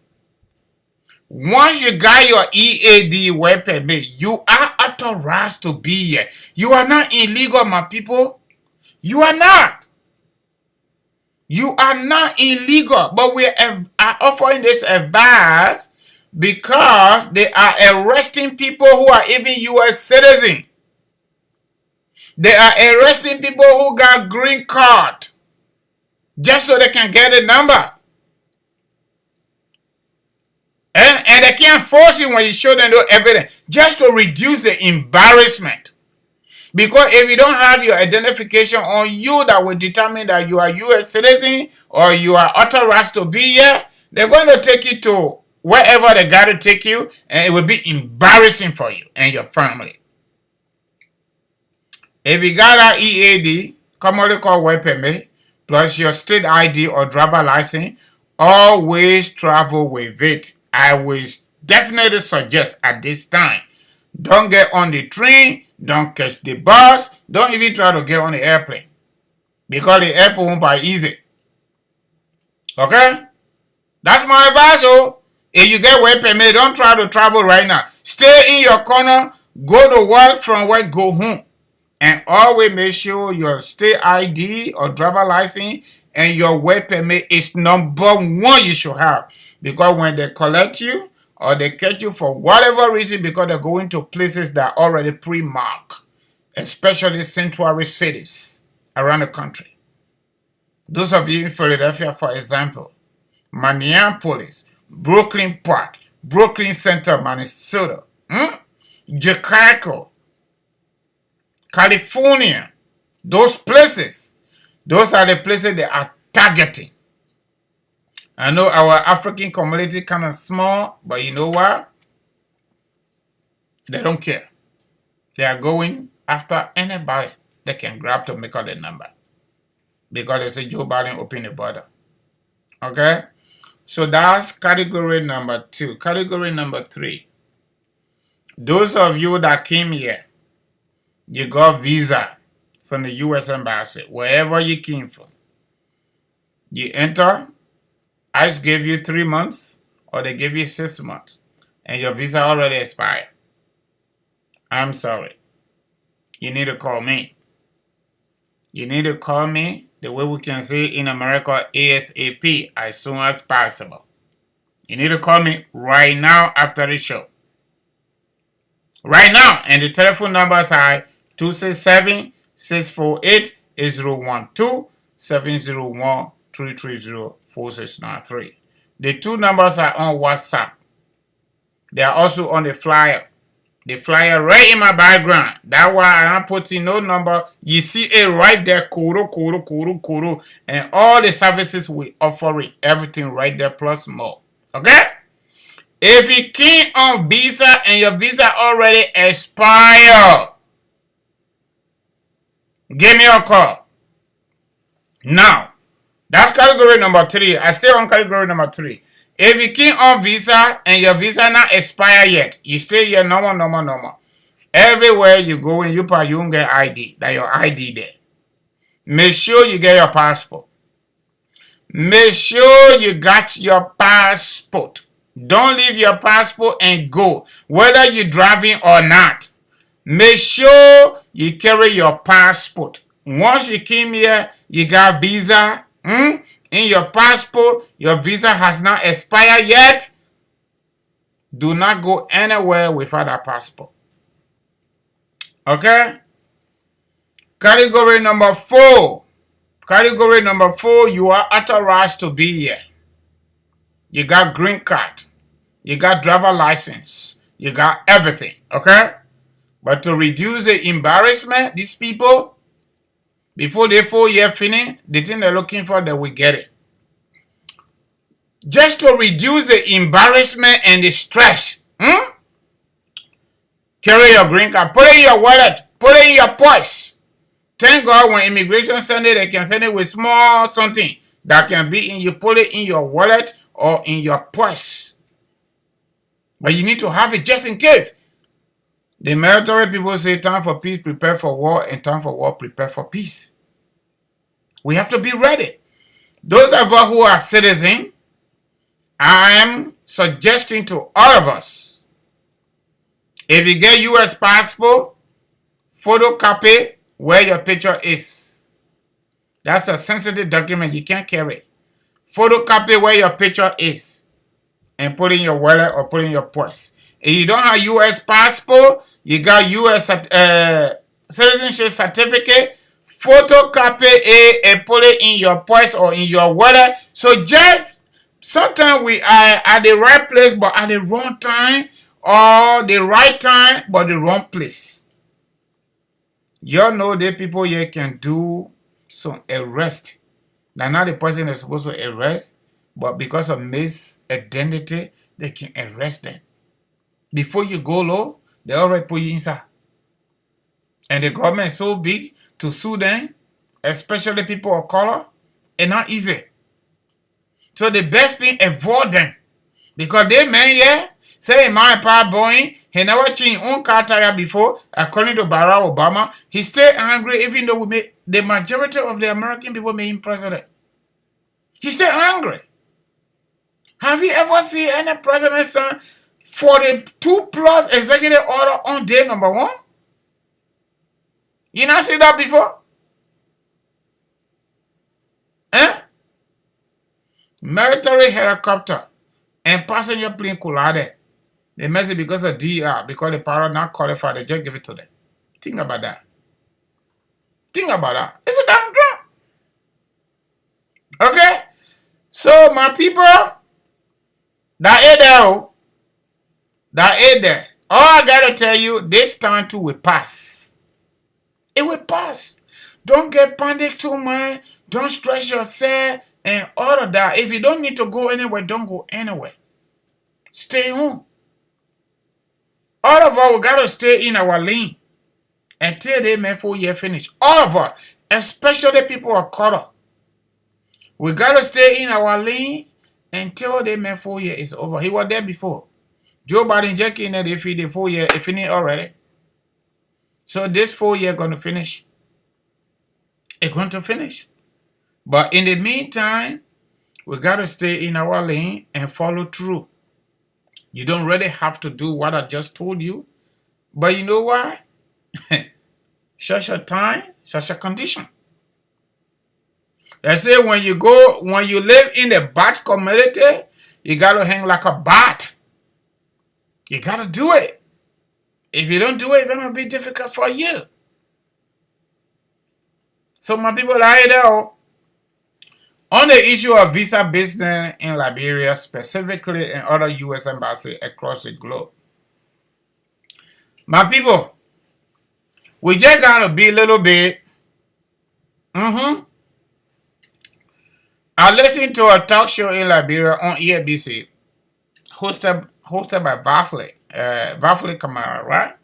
Once you got your EAD work permit, you are authorized to be here. You are not illegal, my people. You are not. You are not illegal. But we are offering this advice because they are arresting people who are even U.S. citizens. They are arresting people who got green card just so they can get a number. And they can't force you when you show them the evidence, just to reduce the embarrassment. Because if you don't have your identification on you that will determine that you are U.S. citizen or you are authorized to be here, they're going to take you to wherever they got to take you, and it will be embarrassing for you and your family. If you got an EAD, commonly called work permit, plus your state ID or driver license, always travel with it. I will definitely suggest at this time, don't get on the train, don't catch the bus, don't even try to get on the airplane. Because the airport won't be easy. Okay? That's my advice, oh. If you get work permit, don't try to travel right now. Stay in your corner, go to work, from work, go home. And always make sure your state ID or driver license and your work permit is number one you should have. Because when they collect you or they catch you for whatever reason, because they're going to places that are already pre-marked, especially sanctuary cities around the country. Those of you in Philadelphia, for example, Minneapolis, Brooklyn Park, Brooklyn Center, Minnesota, Chicago, California, those places, those are the places they are targeting. I know our African community kind of small, but you know what? They don't care. They are going after anybody they can grab to make out the number. Because they say Joe Biden opened the border. Okay? So that's category number 2. Category number 3. Those of you that came here, you got visa from the U.S. Embassy, wherever you came from. You enter, ICE gave you 3 months, or they give you 6 months, and your visa already expired. I'm sorry. You need to call me. You need to call me the way we can say in America, ASAP, as soon as possible. You need to call me right now after the show. Right now, and the telephone numbers are 267-648-8012, 701-330-4693. The 2 numbers are on WhatsApp. They are also on the flyer. The flyer right in my background. That's why I'm not putting no number. You see it right there, Kuru, and all the services we offer it. Everything right there plus more. Okay? If you came on visa and your visa already expired, give me a call. Now, that's category number 3. I stay on category number 3. If you came on visa and your visa not expired yet, you stay here normal. Everywhere you go in, you don't get ID. That your ID there. Make sure you get your passport. Make sure you got your passport. Don't leave your passport and go, whether you're driving or not. Make sure you carry your passport. Once you came here, you got visa. In your passport, your visa has not expired yet. Do not go anywhere without a passport. Okay? Category number 4. Category number 4, you are authorized to be here. You got green card. You got driver license. You got everything. Okay? But to reduce the embarrassment, these people, before their 4-year finish, the thing they're looking for, they will get it. Just to reduce the embarrassment and the stress. Carry your green card. Put it in your wallet. Put it in your purse. Thank God when immigration send it, they can send it with small something that can be in you. Put it in your wallet or in your purse. But you need to have it just in case. The military people say time for peace, prepare for war, and time for war, prepare for peace. We have to be ready. Those of us who are citizens, I am suggesting to all of us, if you get U.S. passport, photocopy where your picture is. That's a sensitive document. You can't carry. Photocopy where your picture is and put in your wallet or put in your purse. If you don't have U.S. passport, you got U.S. citizenship certificate, photocopy it and put it in your purse or in your wallet. So just sometimes we are at the right place but at the wrong time, or the right time but the wrong place. Y'all know that people here can do some arrest. Now not the person is supposed to arrest, but because of misidentity, they can arrest them. Before you go low, they already put you inside. And the government is so big to sue them, especially people of color, it's not easy. So the best thing, avoid them. Because they man here, say my pa boy, he never changed own car tire before, according to Barack Obama. He stayed angry even though the majority of the American people made him president. He stayed angry. Have you ever seen any president sign 42 plus executive order on day number 1? You not see that before? Military helicopter and passenger plane collided. They mess it because of DR, because the pilot not qualified. They just give it to them. Think about that. Think about that. It's a damn drum. Okay? So, my people, that ain't there. All I gotta tell you, this time too will pass. It will pass. Don't get panicked too much. Don't stress yourself and all of that. If you don't need to go anywhere, don't go anywhere. Stay home. All of us, we gotta stay in our lane until they make 4-year finish. All of us, especially people of color. We gotta stay in our lane until they make 4 years is over. He was there before. Joe Biden just in there, if he did 4 years, it finished already. So this 4 year gonna finish. It's going to finish. But in the meantime, we gotta stay in our lane and follow through. You don't really have to do what I just told you. But you know why? Such a time, such a condition. They say when you live in a bat community, you gotta hang like a bat. You gotta do it. If you don't do it, it's gonna be difficult for you. So my people are there. On the issue of visa business in Liberia, specifically in other U.S. embassies across the globe. My people, we just gotta be a little bit. I listened to a talk show in Liberia on EABC, hosted by Vafli Kamara, right?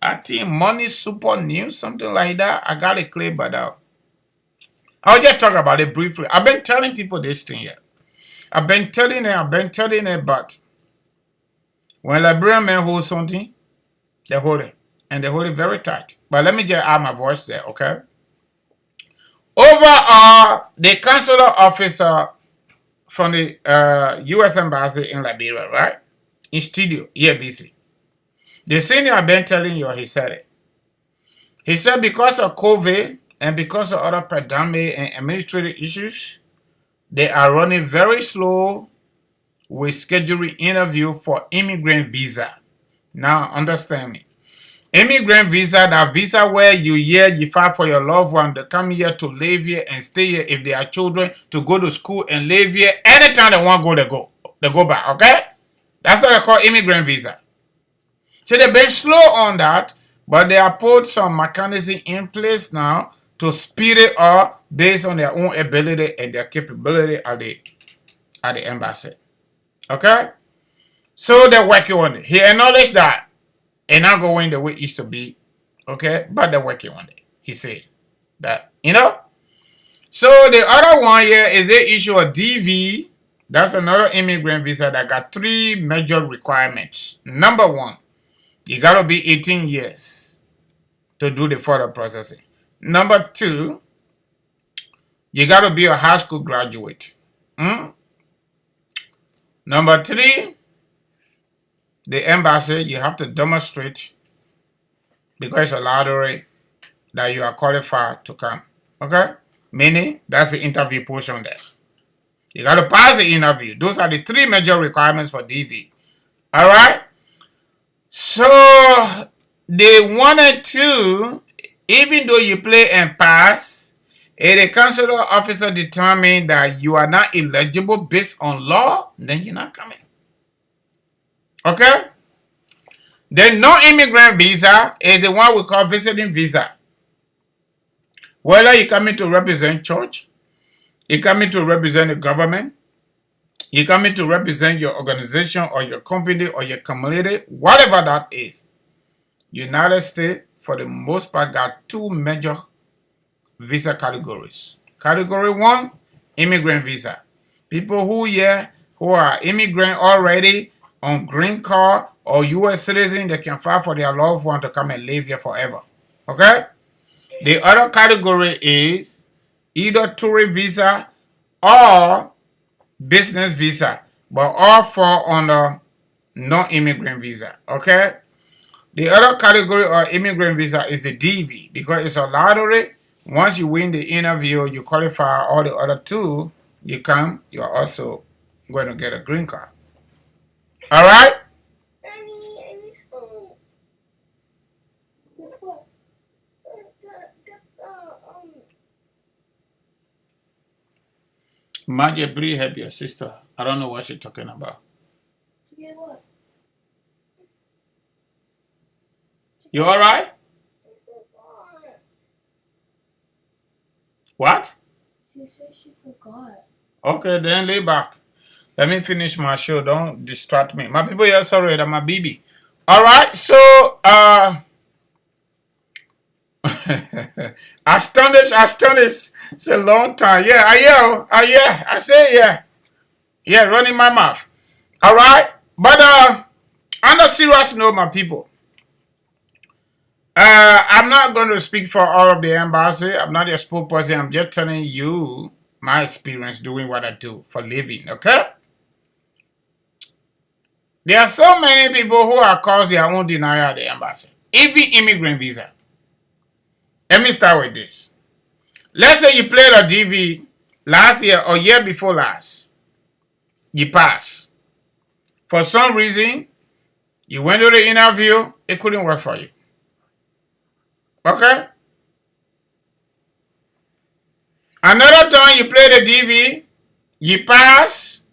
I think Money Super News, something like that. I got it clear, but I'll just talk about it briefly. I've been telling people this thing yet. I've been telling it, but when Liberian men hold something, they hold it. And they hold it very tight. But let me just add my voice there, okay? Overall, the consular officer from the U.S. Embassy in Liberia, right? In studio, EBC. The senior I've been telling you, he said it. He said because of COVID and because of other pandemic and administrative issues, they are running very slow with scheduling interview for immigrant visa. Now, understand me. Immigrant visa, that visa where you file for your loved one to come here to live here and stay here if they are children to go to school and live here. Anytime they want to go, they go back, okay? That's what they call immigrant visa. So they've been slow on that, but they have put some mechanism in place now to speed it up based on their own ability and their capability at the embassy. Okay? So they're working on it. He acknowledged that. And not going the way it used to be, okay? But they're working on it. He said that, So the other one here is the issue of DV. That's another immigrant visa that got 3 major requirements. Number 1, you got to be 18 years to do the further processing. Number 2, you got to be a high school graduate. Number 3, the embassy, you have to demonstrate, because it's a lottery, that you are qualified to come. Okay? Meaning, that's the interview portion there. You got to pass the interview. Those are the 3 major requirements for DV. Alright? So, they wanted to, even though you play and pass, if the consular officer determined that you are not eligible based on law, then you're not coming. Okay? The non-immigrant visa is the one we call visiting visa. Whether you're coming to represent church, you're coming to represent the government, you're coming to represent your organization or your company or your community, whatever that is. United States, for the most part, got 2 major visa categories. Category 1, immigrant visa. People who are immigrant already, on green card or U.S. citizen, they can file for their loved one to come and live here forever. Okay? The other category is either tourist visa or business visa, but all fall under non-immigrant visa. Okay? The other category of immigrant visa is the DV, because it's a lottery. Once you win the interview, you qualify all the other 2, you come, you're also going to get a green card. All right? I need home. What? Margie, please help your sister. I don't know what she's talking about. To get what? You all right? What? She said she forgot. Okay, then lay back. Let me finish my show. Don't distract me. My people, you're sorry, that my baby. All right, so astonished. It's a long time. Yeah, I say yeah. Yeah, running my mouth. All right, but on a serious note, my people, I'm not going to speak for all of the embassy. I'm not a spokesperson. I'm just telling you my experience doing what I do for living. Okay. There are so many people who are caused their own denial at the embassy. Even immigrant visa. Let me start with this. Let's say you played a DV last year or year before last. You passed. For some reason, you went to the interview, it couldn't work for you. Okay? Another time you played a DV, you passed,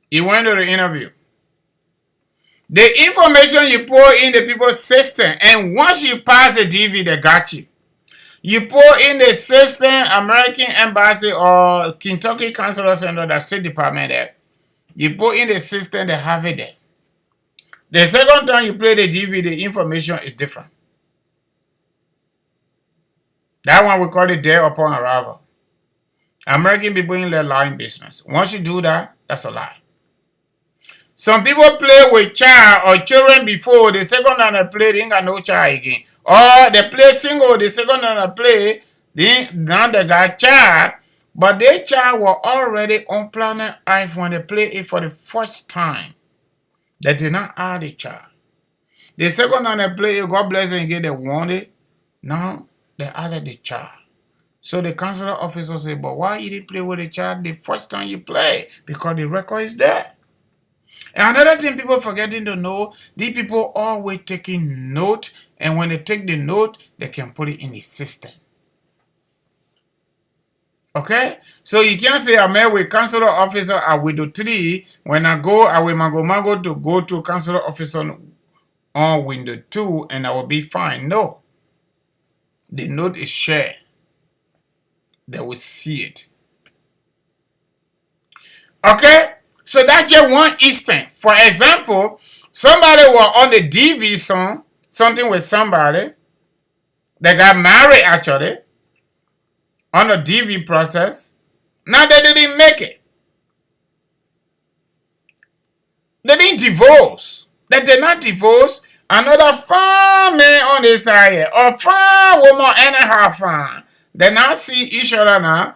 you went to the interview. The information you pour in the people's system, and once you pass the DV, they got you. You pour in the system, American Embassy or Kentucky Consular Center, the State Department there. You pour in the system, they have it there. The second time you play the DV, the information is different. That one we call it day upon arrival. American people in their lying business. Once you do that, that's a lie. Some people play with child or children before, the second time they play, they ain't got no child again. Or they play single, the second time they play, Now they got child, but their child were already on planet Earth when they play it for the first time. They did not add the child. The second time they play it, God bless them again, they won it. Now they added the child. So the consular officer said, but why you didn't play with the child the first time you play? Because the record is there. And another thing people forgetting to know, these people always taking note, and when they take the note, they can put it in the system. Okay? So you can't say I'm here with consular officer at window 3. When I go, I will mango to go to consular officer on window 2 and I will be fine. No. The note is shared. They will see it. Okay? So that's just one instance. For example, somebody was on the DV song, something with somebody. They got married actually on the DV process. Now they didn't make it. They didn't divorce. They did not divorce. Another fine man on the side or fine woman anyhow fine. They now see each other now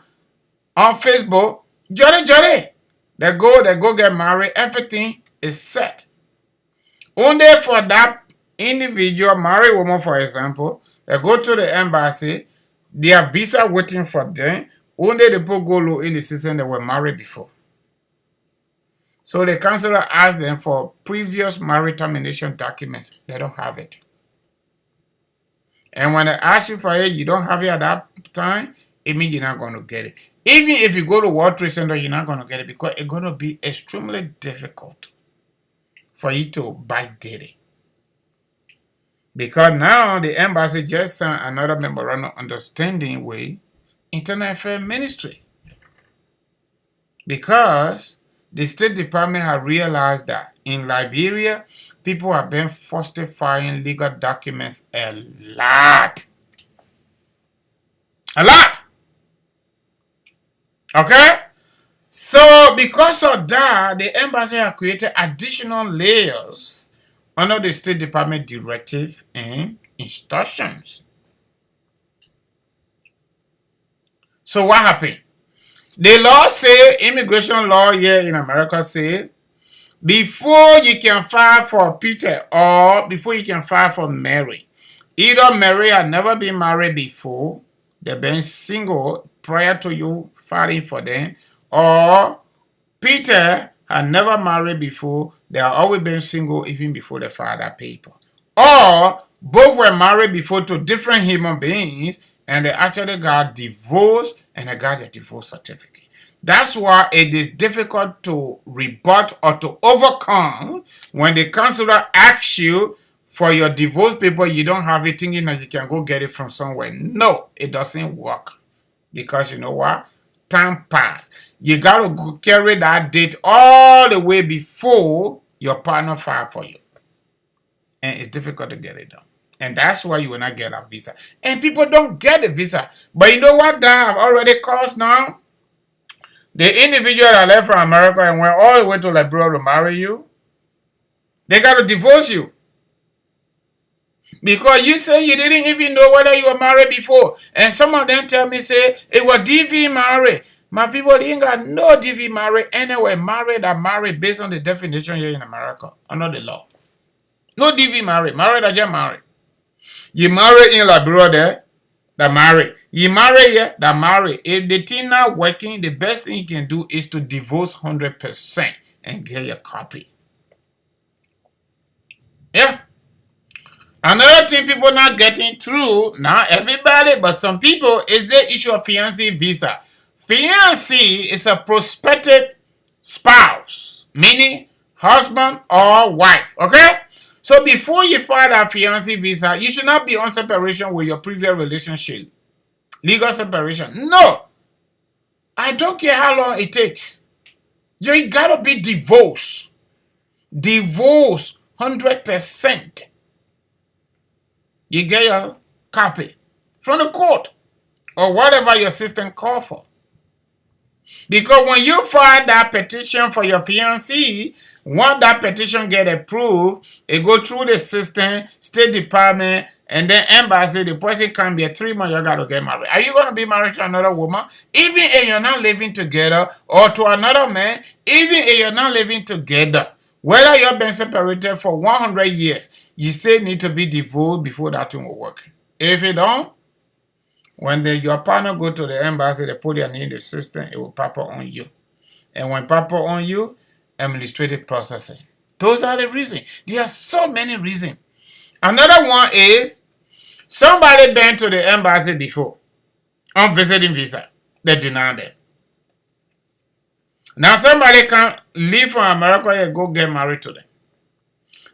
on Facebook. Jolly. They go get married. Everything is set. Only for that individual married woman, for example, they go to the embassy. Their visa waiting for them. Only the people go low in the system they were married before. So the counselor asked them for previous marriage termination documents. They don't have it. And when they ask you for it, you don't have it at that time, it means you're not going to get it. Even if you go to World Trade Center, you're not going to get it because it's going to be extremely difficult for you to backdate it. Because now the embassy just signed another memorandum of understanding with Internal Affairs Ministry. Because the State Department has realized that in Liberia, people have been falsifying legal documents a lot. A lot. Okay? So because of that, the embassy has created additional layers under the State Department directive and instructions. So what happened? The law say, immigration law here in America say, before you can file for Peter or before you can file for Mary, either Mary had never been married before, they've been single prior to you filing for them, or Peter had never married before, they have always been single even before they filed that paper. Or both were married before to different human beings and they actually got divorced and they got their divorce certificate. That's why it is difficult to rebut or to overcome when the counselor asks you for your divorce paper, you don't have it thinking that you can go get it from somewhere. No, it doesn't work. Because you know what? Time passed. You got to carry that date all the way before your partner filed for you. And it's difficult to get it done. And that's why you will not get a visa. And people don't get a visa. But you know what that have already caused now? The individual that left from America and went all the way to Liberia to marry you, they got to divorce you. Because you say you didn't even know whether you were married before. And some of them tell me, say, it was DV married. My people ain't got no DV married anyway. Married are married based on the definition here in America, under the law. No DV married. Married are just married. You marry in Liberia there, that married. You marry here, that married. If the thing not working, the best thing you can do is to divorce 100% and get your copy. Yeah. Another thing people not getting through, not everybody, but some people, is the issue of fiancé visa. Fiancé is a prospective spouse, meaning husband or wife, okay? So before you file a fiancé visa, you should not be on separation with your previous relationship. Legal separation. No. I don't care how long it takes. You gotta be divorced. Divorce 100%. You get your copy from the court or whatever your system call for. Because when you file that petition for your fiancé, once that petition get approved, it go through the system, State Department, and then embassy, the person come here 3 months, you got to get married. Are you going to be married to another woman? Even if you're not living together, or to another man, even if you're not living together, whether you've been separated for 100 years, you still need to be divorced before that thing will work. If you don't, when your partner go to the embassy, they put their name in the system, it will pop up on you. And when pop up on you, administrative processing. Those are the reasons. There are so many reasons. Another one is somebody been to the embassy before on visiting visa. They deny them. Now somebody can leave from America and go get married to them.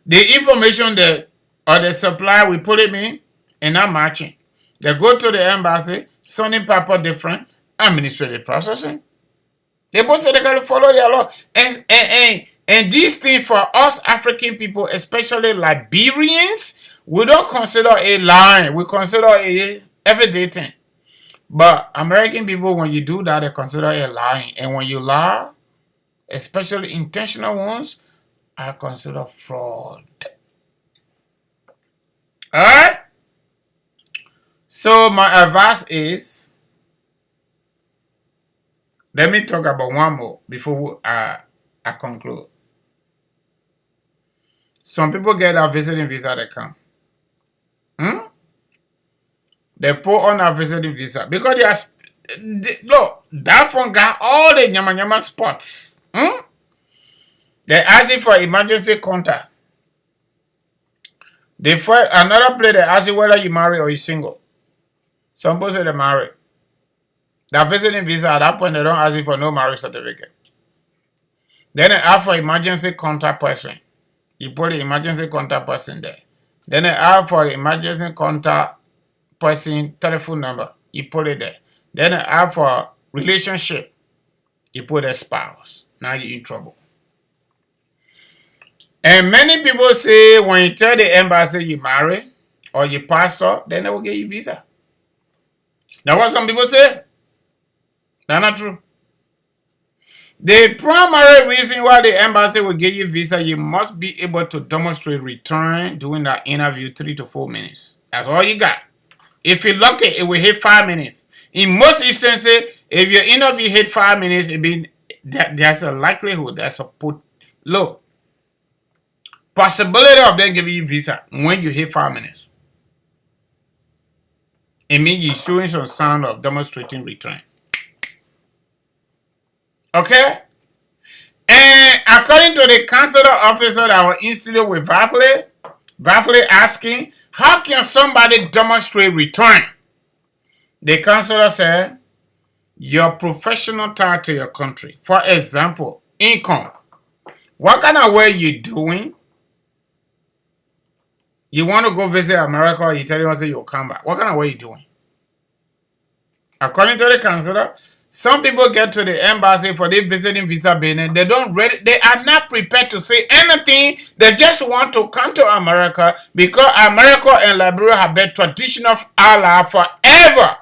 The information that or the supply we put them in and not matching. They go to the embassy, sending paper different, administrative processing. They both say they got to follow their law. And these things for us African people, especially Liberians, we don't consider a lie. We consider a everyday thing. But American people, when you do that, they consider a lie. And when you lie, especially intentional ones, are considered fraud. Alright? So my advice is, let me talk about one more before I conclude. Some people get a visiting visa, they come. They put on a visiting visa because look, that one got all the nyama spots. They ask you for emergency contact. Another place they ask you whether you married or you single. Some people say they married. That visiting visa, at that point they don't ask you for no marriage certificate. Then they ask for emergency contact person. You put the emergency contact person there. Then they ask for the emergency contact person telephone number. You put it there. Then they ask for relationship. You put a spouse. Now you're in trouble. And many people say when you tell the embassy you marry or you pastor, then they will give you visa. That's what some people say. That's not true. The primary reason why the embassy will give you visa, you must be able to demonstrate return during that interview 3 to 4 minutes. That's all you got. If you're lucky, it will hit 5 minutes. In most instances, if your interview hit 5 minutes, there's a likelihood, look, possibility of them giving you visa when you hit 5 minutes. It means you're showing some sign of demonstrating return. Okay? And according to the consular officer that was instituted with Vafle asking, how can somebody demonstrate return? The consular said, your professional tie to your country. For example, income. What kind of work you doing? You want to go visit America, or you tell you you'll come back. What kind of work you doing? According to the consular, some people get to the embassy for their visiting visa business. They are not prepared to say anything. They just want to come to America because America and Liberia have been traditional ally forever.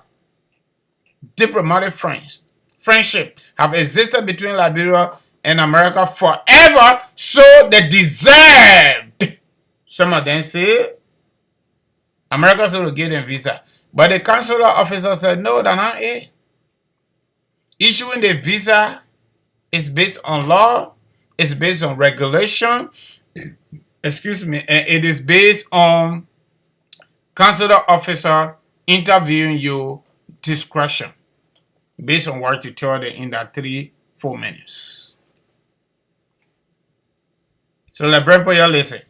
Diplomatic friendship have existed between Liberia and America forever, so they deserved. Some of them say America should give them visa. But the consular officer said, no, they're not it. Issuing the visa is based on law, it's based on regulation, and it is based on consular officer interviewing you discretion, based on what you tell them in that 3-4 minutes. So let you listen.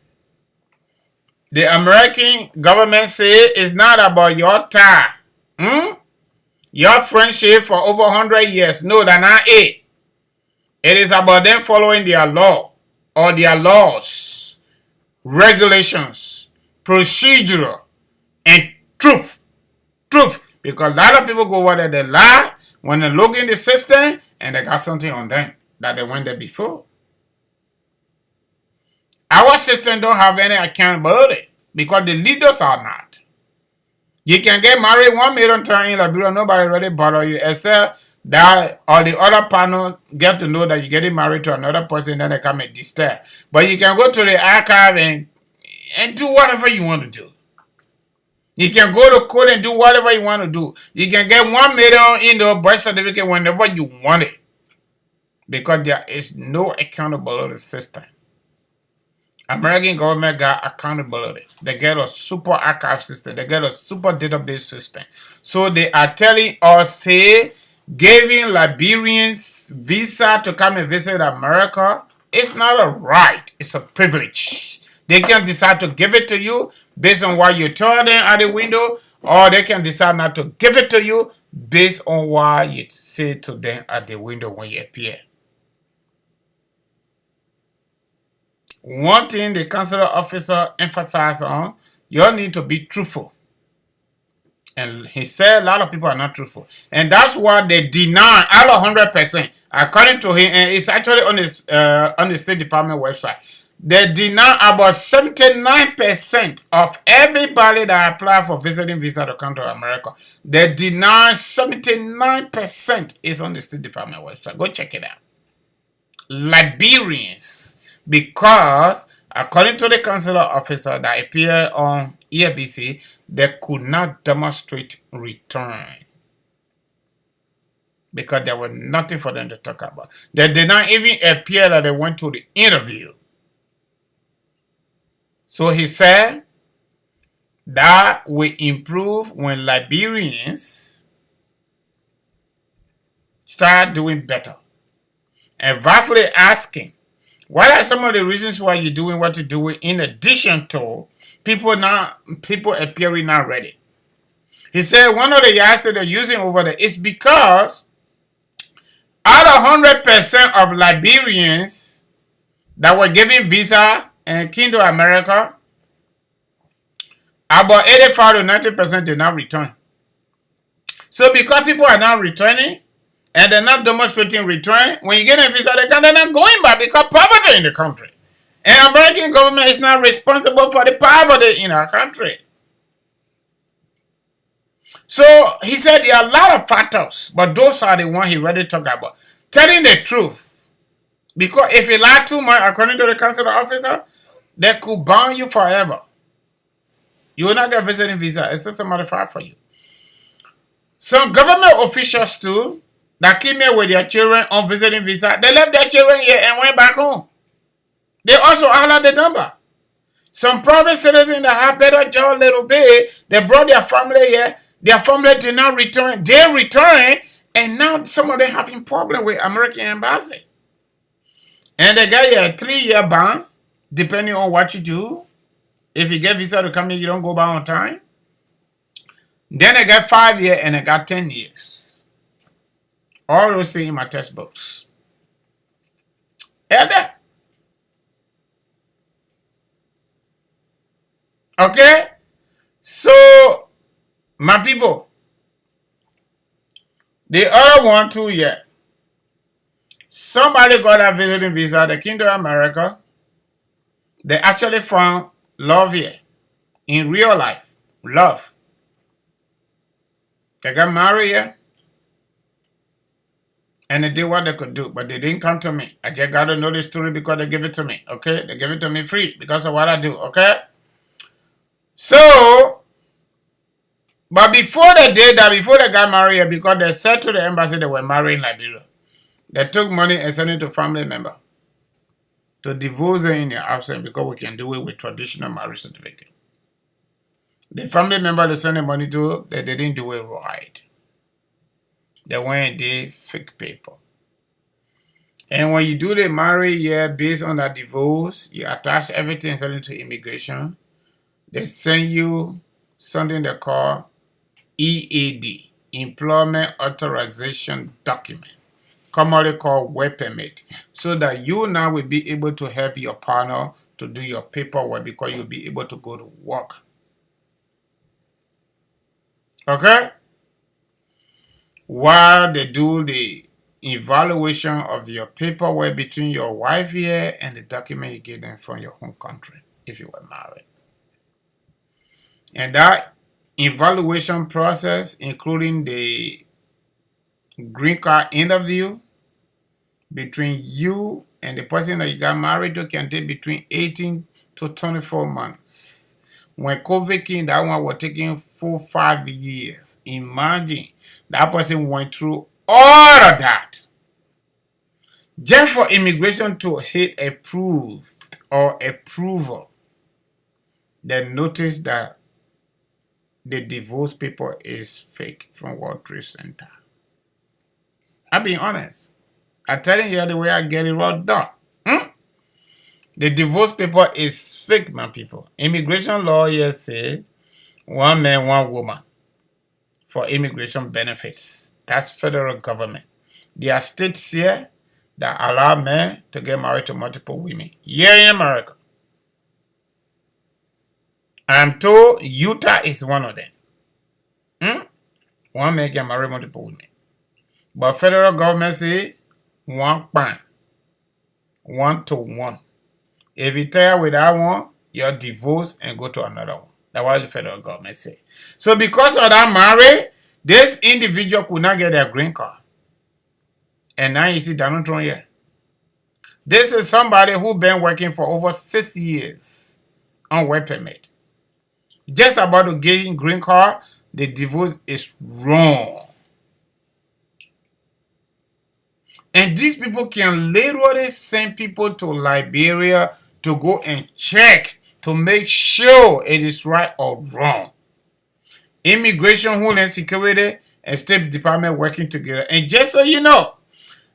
The American government say it's not about your tie. Your friendship for over 100 years. No, that's not it. It is about them following their law or their laws, regulations, procedure, and truth. Because a lot of people go over there, they lie when they look in the system and they got something on them that they went there before. Our system don't have any accountability because the leaders are not. You can get married 1 million times in Liberia, nobody really bother you except that or the other partner get to know that you're getting married to another person, then they come and disturb. But you can go to the archive and do whatever you want to do. You can go to court and do whatever you want to do. You can get 1 million, birth certificate whenever you want it. Because there is no accountability system. American government got accountability. They get a super archive system. They get a super database system. So they are telling us, say, giving Liberians visa to come and visit America, it's not a right. It's a privilege. They can decide to give it to you based on what you told them at the window, or they can decide not to give it to you based on what you say to them at the window when you appear. One thing the consular officer emphasized on, you need to be truthful. And he said a lot of people are not truthful. And that's why they deny all 100%. According to him, and it's actually on the State Department website, they deny about 79% of everybody that apply for visiting visa to come to America. They deny 79% is on the State Department website. Go check it out. Liberians. Because, according to the consular officer that appeared on EABC, they could not demonstrate return. Because there was nothing for them to talk about. They did not even appear that they went to the interview. So he said that will improve when Liberians start doing better. And rightfully asking, what are some of the reasons why you're doing what you're doing in addition to people appearing not ready? He said one of the yards that they're using over there is because out of 100% of Liberians that were given visa and came to America, about 85 to 90% did not return. So because people are not returning, and they're not demonstrating return, when you get a visa, they're not going back because poverty in the country. And American government is not responsible for the poverty in our country. So he said there are a lot of factors, but those are the ones he really talked about. Telling the truth. Because if you lie too much, according to the consular officer, they could ban you forever. You will not get a visiting visa. It's just somebody fight for you. Some government officials too, that came here with their children on visiting visa, they left their children here and went back home. They also honored the number. Some private citizens that have better job a little bit, they brought their family here. Their family did not return. They returned, and now some of them having problem with American embassy. And they got a 3-year ban, depending on what you do. If you get visa to come here, you don't go back on time. Then they got 5 years and they got 10 years. All those things in my textbooks. Yeah, there. Okay? So, my people, the other one too, yeah. Somebody got a visiting visa, they came to America. They actually found love here. In real life. Love. They got married here. And they did what they could do, but they didn't come to me. I just got to know the story because they give it to me, okay? They give it to me free because of what I do, okay? So, but before they did that, before they got married, because they said to the embassy they were married in Liberia, they took money and sent it to family member to divorce them in their absence because we can do it with traditional marriage certificate. The family member they sent the money to, they didn't do it right. They went and did fake paper. And when you do the marriage year based on that divorce, you attach everything send it to immigration. They send you something they call EAD, Employment Authorization Document, commonly called work permit, so that you now will be able to help your partner to do your paperwork because you'll be able to go to work. Okay? While they do the evaluation of your paperwork between your wife here and the document you get them from your home country if you were married. And that evaluation process, including the green card interview between you and the person that you got married to, can take between 18 to 24 months. When COVID came, that one was taking 4-5 years. Imagine that person went through all of that just for immigration to hit approved or approval. Then notice that the divorce paper is fake from World Trade Center. I'm being honest. I'm telling you the way I get it right done. The divorce paper is fake, my people. Immigration lawyers say 1 man, 1 woman for immigration benefits. That's federal government. There are states here that allow men to get married to multiple women. Here in America. I'm told Utah is one of them. 1 man can marry multiple women. But federal government say 1 pan. 1 to 1. If you tell with that one, you're divorced and go to another one. That's what the federal government say. So because of that marriage, this individual could not get their green card. And now you see Donald Trump here. This is somebody who been working for over 6 years on work permit. Just about to get green card, the divorce is wrong. And these people can literally send people to Liberia to go and check to make sure it is right or wrong. Immigration, Homeland Security, and State Department working together. And just so you know,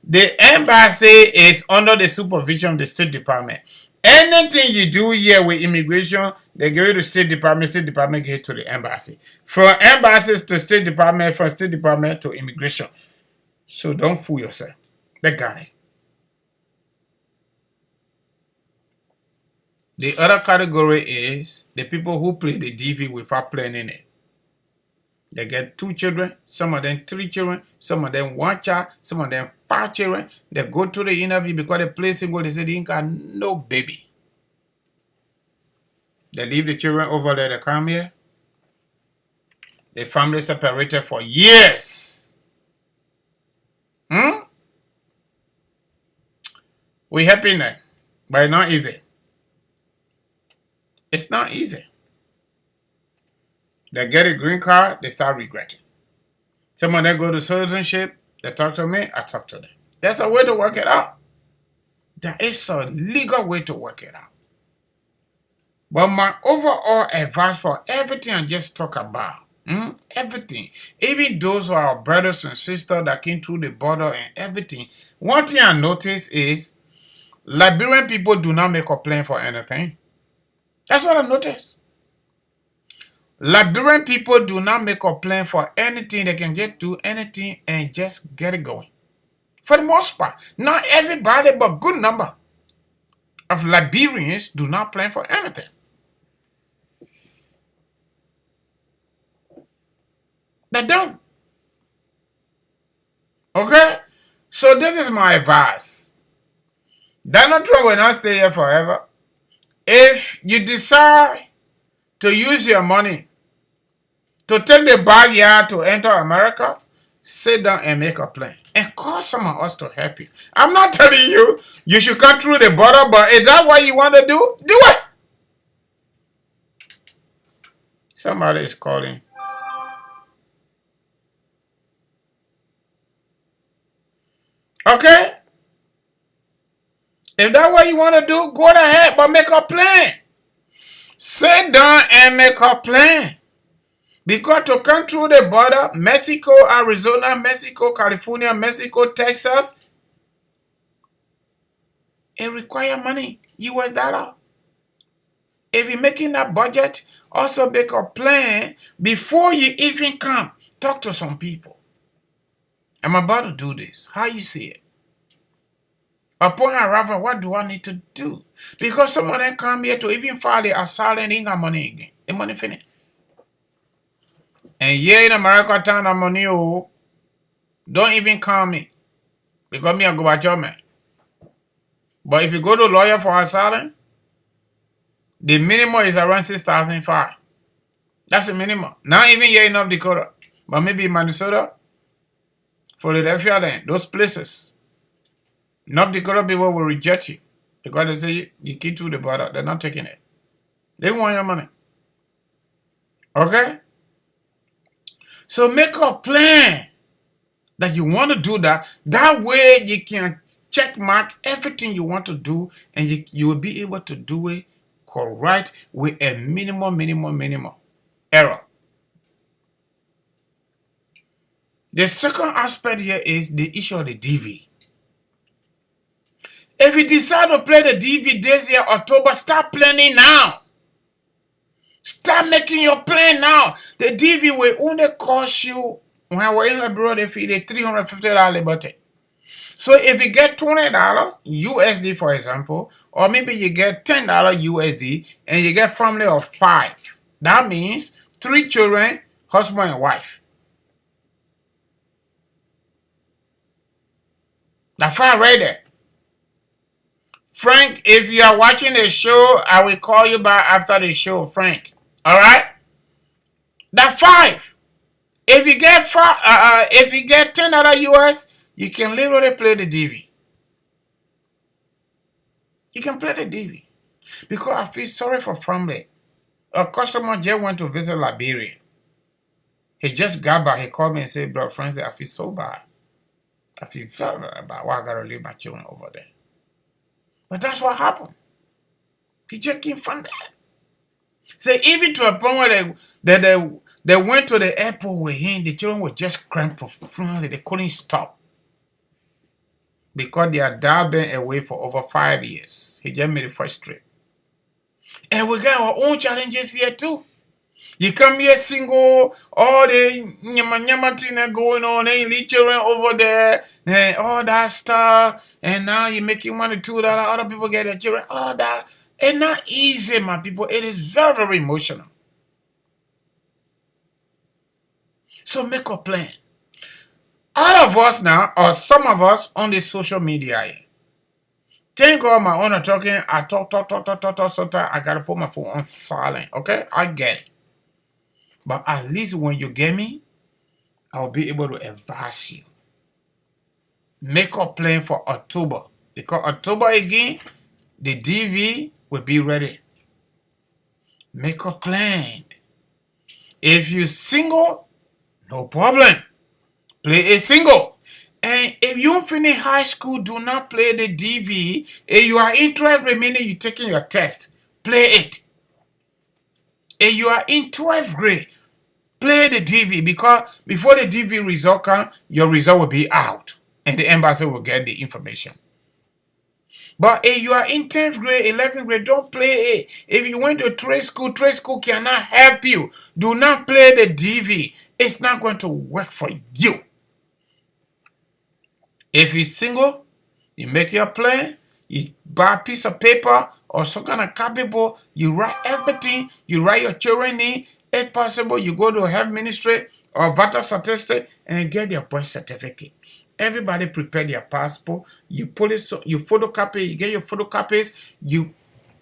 the embassy is under the supervision of the State Department. Anything you do here with immigration, they give it to State Department give it to the embassy. From embassies to State Department, from State Department to immigration. So don't fool yourself. They got it. The other category is the people who play the DV without planning it. They get 2 children, some of them 3 children, some of them 1 child, some of them 5 children. They go to the interview because they play single, they say they ain't got no baby. They leave the children over there, they come here. The family separated for years. We happy now, but it's not easy. It's not easy. They get a green card, they start regretting. Some of them go to citizenship, they talk to me, I talk to them. There's a way to work it out. There is a legal way to work it out. But my overall advice for everything I just talked about, everything, even those who are our brothers and sisters that came through the border and everything, one thing I noticed is Liberian people do not make a plan for anything. That's what I noticed. Liberian people do not make a plan for anything. They can just do anything and just get it going. For the most part. Not everybody, but good number of Liberians do not plan for anything. They don't. Okay? So this is my advice. Donald Trump will not stay here forever. If you decide to use your money to take the backyard to enter America, sit down and make a plan. And call some of us to help you. I'm not telling you you should come through the border, but is that what you want to do? Do it. Somebody is calling. Okay? If that's what you want to do, go ahead, but make a plan. Sit down and make a plan. Because to come through the border, Mexico, Arizona, Mexico, California, Mexico, Texas, it requires money, US dollar. If you're making that budget, also make a plan before you even come. Talk to some people. I'm about to do this. How you see it? Upon arrival, what do I need to do? Because some of them come here to even file the asylum and ain't got money again. The money finished. And here in America, town of money, oh, don't even call me. Because me, I go by job, man. But if you go to lawyer for asylum, the minimum is around 6,500. That's the minimum. Not even here in North Dakota. But maybe Minnesota, Philadelphia, then, those places. North Dakota people will reject you. Because they say you keep through the border. They're not taking it. They want your money. Okay? So make a plan that you want to do that. That way you can check mark everything you want to do, and you will be able to do it correct with a minimum error. The second aspect here is the issue of the DV. If you decide to play the DV this year, October, start planning now. Start making your plan now. The DV will only cost you, when we're in Liberia, they feed a $350 liberty. So if you get $20 USD, for example, or maybe you get $10 USD and you get family of 5, that means 3 children, husband and wife. That's fine right there. Frank, if you are watching the show, I will call you back after the show, Frank. All right? That's 5. If you get $10 US, you can literally play the DV. You can play the DV. Because I feel sorry for family. A customer just went to visit Liberia. He just got back. He called me and said, "Bro, Francis, I feel so bad. I feel very, very bad. Why I gotta leave my children over there?" But that's what happened. He just came from that. So even to a point where they went to the airport with him, the children were just cramped profoundly. They couldn't stop. Because their dad been away for over 5 years. He just made the first trip. And we got our own challenges here too. You come here single, all the nyama thing going on, and leave children over there, and all that stuff, and now you're making $1 or $2, other people get their children, all that. It's not easy, my people. It is very, very emotional. So make a plan. All of us now, or some of us on the social media here. Thank God my owner talking, I talk, sometimes I gotta put my phone on silent, okay? I get it. But at least when you get me, I'll be able to advise you. Make a plan for October. Because October again, the DV will be ready. Make a plan. If you're single, no problem. Play a single. And if you finish high school, do not play the DV. If you are interested, remaining you taking your test, play it. If you are in 12th grade, play the DV, because before the DV result comes, your result will be out and the embassy will get the information. But if you are in 10th grade, 11th grade, don't play it. If you went to trade school cannot help you. Do not play the DV. It's not going to work for you. If you're single, you make your plan, you buy a piece of paper or some kind of copybook, you write everything, you write your children in. If possible, you go to health ministry or voter statistic and get your birth certificate. Everybody prepare their passport. You put it, so you photocopy, you get your photocopies, you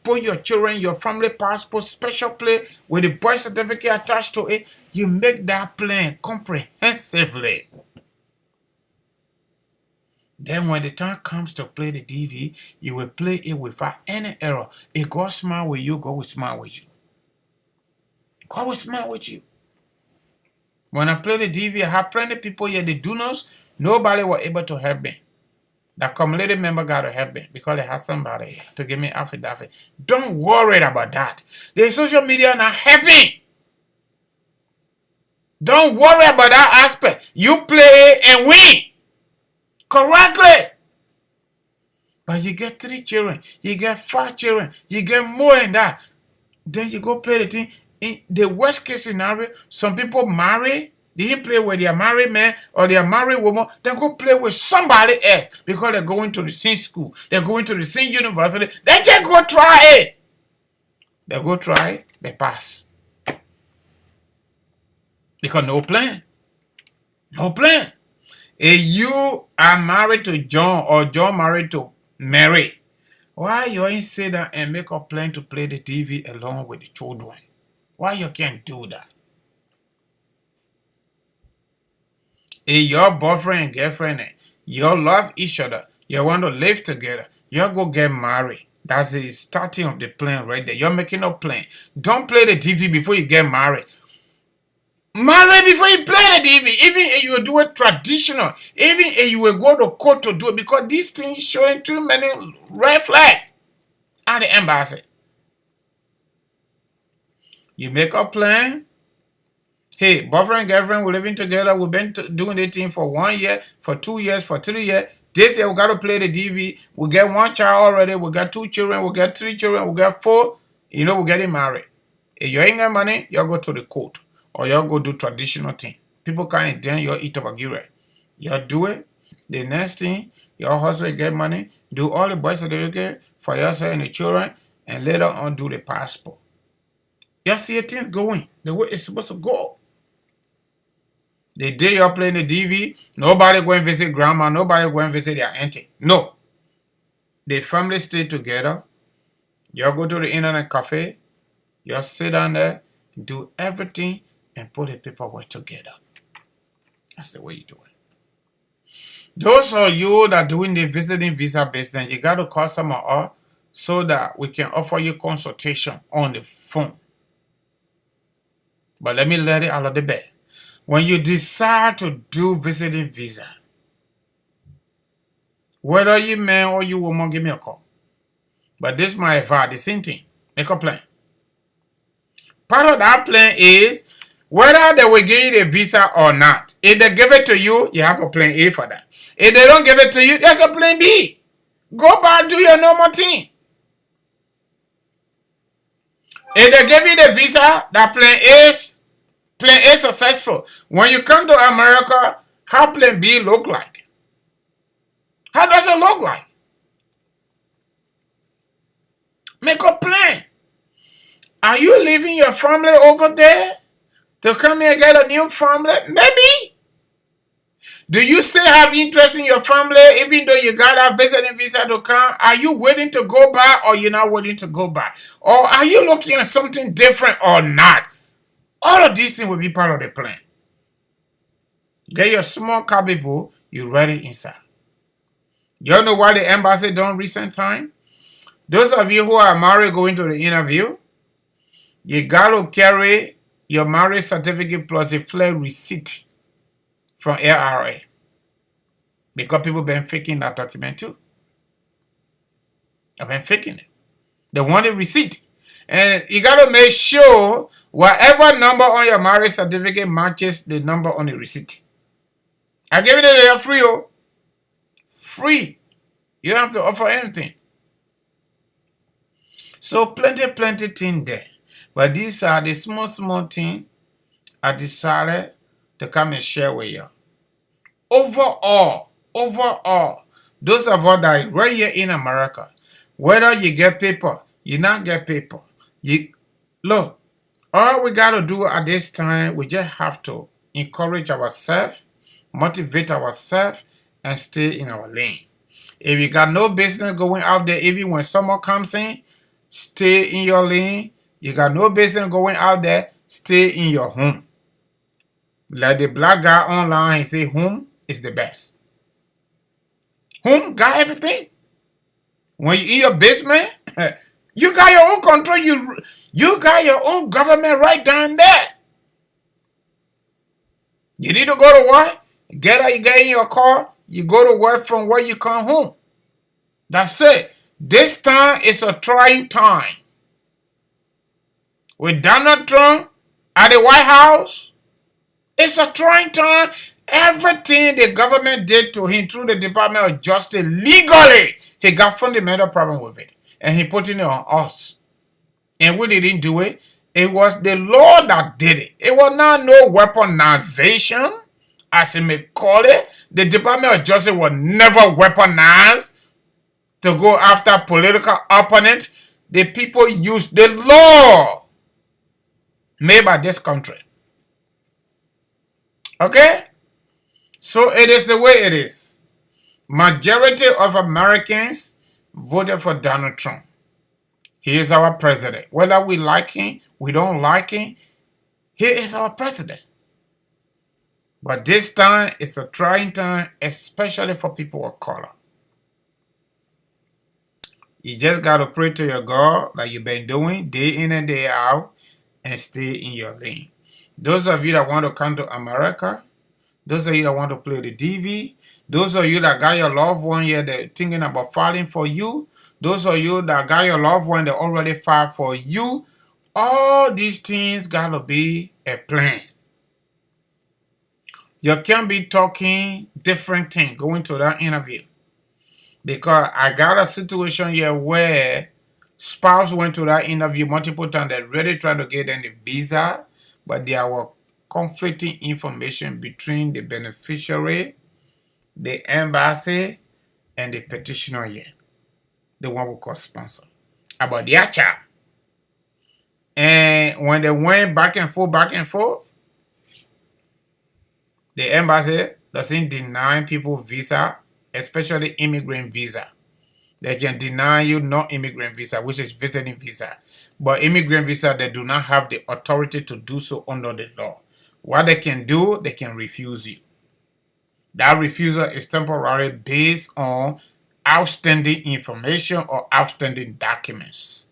put your children, your family passport, special place with the birth certificate attached to it. You make that plan comprehensively. Then when the time comes to play the DV, you will play it without any error. If God smile with you, God will smile with you. God will smile with you. When I play the DV, I have plenty of people here, the donors, nobody was able to help me. The community member got to help me because they have somebody to give me affidavit. Don't worry about that. The social media are not helping. Don't worry about that aspect. You play and win correctly. But you get 3 children, you get 5 children, you get more than that. Then you go play the thing. In the worst case scenario, some people marry, they didn't play with their married man or their married woman, they go play with somebody else because they're going to the same school, they're going to the same university, they just go try it. They go try it, they pass. Because no plan. No plan. If you are married to John or John married to Mary, why you ain't sit down and make a plan to play the TV along with the children? Why you can't do that? If your boyfriend and girlfriend, you love each other, you want to live together, you go get married. That's the starting of the plan right there. You're making a plan. Don't play the TV before you get married. Marry before you play the DV. Even if you do it traditional, even if you will go to court to do it, because these things showing too many red flags at the embassy. You make a plan. Hey, boyfriend, girlfriend, we're living together. We've been doing this thing for 1 year, for 2 years, for 3 years. This year we got to play the DV. We get 1 child already. We got 2 children. We got 3 children. We got 4. You know, we're getting married. If you ain't got money, you'll go to the court. Or you'll go do traditional thing. People can't then you'll eat up a gear. You'll do it. The next thing, your husband get money. Do all the birth certificate for yourself and the children. And later on do the passport. You see things going the way it's supposed to go. The day you're playing the DV, nobody go and visit grandma, nobody go and visit their auntie. No. The family stay together. You go to the internet cafe. You sit down there, do everything, and put the paperwork together. That's the way you do it. Those of you that are doing the visiting visa business, you got to call some of us so that we can offer you consultation on the phone. But let me let it out of the bed. When you decide to do visiting visa, whether you man or you woman, give me a call. But this is my advice, the same thing. Make a plan. Part of that plan is whether they will give you the visa or not. If they give it to you, you have a plan A for that. If they don't give it to you, there's a plan B. Go back, do your normal thing. If they give you the visa, that plan A successful. When you come to America, how plan B look like? How does it look like? Make a plan. Are you leaving your family over there to come here and get a new family? Maybe. Do you still have interest in your family even though you got a visiting visa to come? Are you willing to go back or you're not willing to go back? Or are you looking at something different or not? All of these things will be part of the plan. Get your small copybook, you ready inside. You know why the embassy done recent time? Those of you who are married going to the interview, you got to carry your marriage certificate plus a flight receipt from LRA. Because people been faking that document too. I've been faking it. They want a receipt. And you got to make sure whatever number on your marriage certificate matches the number on the receipt. I'm giving it to you free. Oh. Free. You don't have to offer anything. So plenty things there. But these are the small things I decided to come and share with you. Overall, those of us that are right here in America, whether you get paper, you not get paper, look, all we got to do at this time, we just have to encourage ourselves, motivate ourselves, and stay in our lane. If you got no business going out there, even when summer comes in, stay in your lane. You got no business going out there, stay in your home. Like the black guy online, he say home is the best. Home got everything. When you in your basement, you got your own control. You got your own government right down there. You need to go to work, get out, you get in your car, you go to work from where you come home. That's it. This time is a trying time. With Donald Trump at the White House, it's a trying time. Everything the government did to him through the Department of Justice legally, he got fundamental problem with it. And he put it on us. And we didn't do it. It was the law that did it. It was not no weaponization, as you may call it. The Department of Justice was never weaponized to go after political opponents. The people used the law made by this country. Okay? So it is the way it is. Majority of Americans voted for Donald Trump. He is our president. Whether we like him, we don't like him, he is our president. But this time, it's a trying time, especially for people of color. You just got to pray to your God like you've been doing day in and day out and stay in your lane. Those of you that want to come to America, those of you that want to play the DV, those of you that got your loved one here, they're thinking about filing for you, those of you that got your loved one, they already filed for you, all these things gotta be a plan. You can't be talking different things going to that interview. Because I got a situation here where spouse went to that interview multiple times. They're really trying to get them the visa, but there were conflicting information between the beneficiary, the embassy, and the petitioner here, the one we call sponsor, about their child. And when they went back and forth, the embassy doesn't deny people visa, especially immigrant visa. They can deny you non-immigrant visa, which is visiting visa. But immigrant visa, they do not have the authority to do so under the law. What they can do, they can refuse you. That refusal is temporary based on outstanding information or outstanding documents.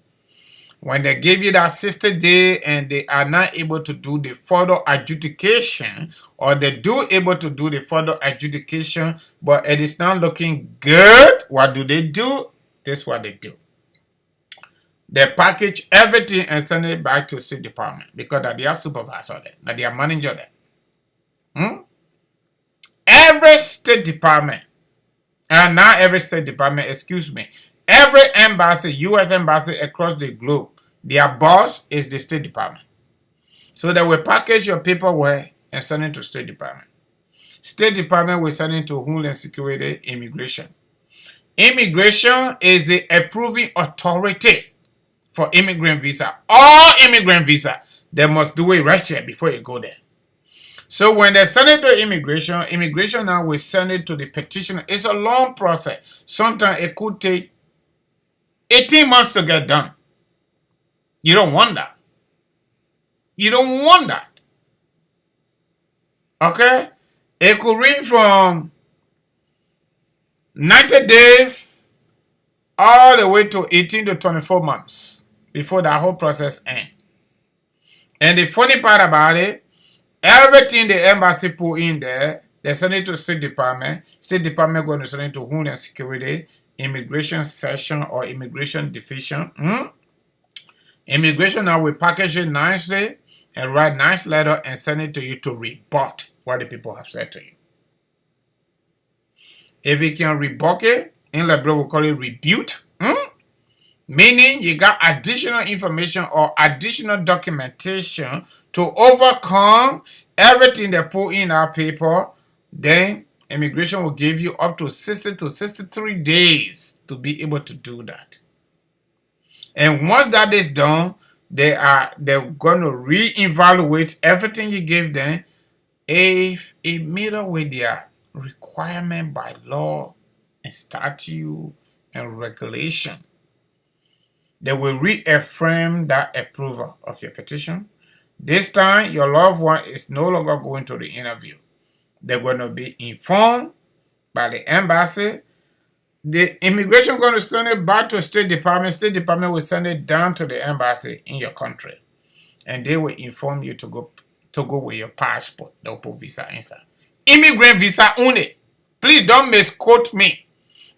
When they give you that 60 days and they are not able to do the further adjudication, or they do able to do the further adjudication, but it is not looking good, what do? This is what they do. They package everything and send it back to State Department because that they are supervisor there, that they are manager there. Every State Department, and not every State Department, excuse me, every embassy, U.S. embassy across the globe, their boss is the State Department. So they will package your paperwork and send it to State Department. State Department will send it to Homeland Security, Immigration. Immigration is the approving authority for immigrant visa. All immigrant visa, they must do it right here before you go there. So when they send it to immigration, immigration now will send it to the petitioner. It's a long process. Sometimes it could take 18 months to get done. You don't want that. You don't want that. Okay? It could range from 90 days all the way to 18 to 24 months before that whole process ends. And the funny part about it, everything the embassy put in there, they send it to State Department. State Department going to send it to Homeland Security, Immigration Section or Immigration Division. Immigration now will package it nicely and write nice letter and send it to you to rebut what the people have said to you. If you can rebut it, in Liberia we call it rebut. Meaning you got additional information or additional documentation to overcome everything they put in our paper, then immigration will give you up to 60 to 63 days to be able to do that. And once that is done, they're going to reevaluate everything you gave them if it meets up with their requirement by law and statute and regulation. They will reaffirm that approval of your petition. This time, your loved one is no longer going to the interview. They're going to be informed by the embassy. The immigration going to send it back to State Department. State Department will send it down to the embassy in your country. And they will inform you to go with your passport. They'll put visa inside. Immigrant visa only. Please don't misquote me.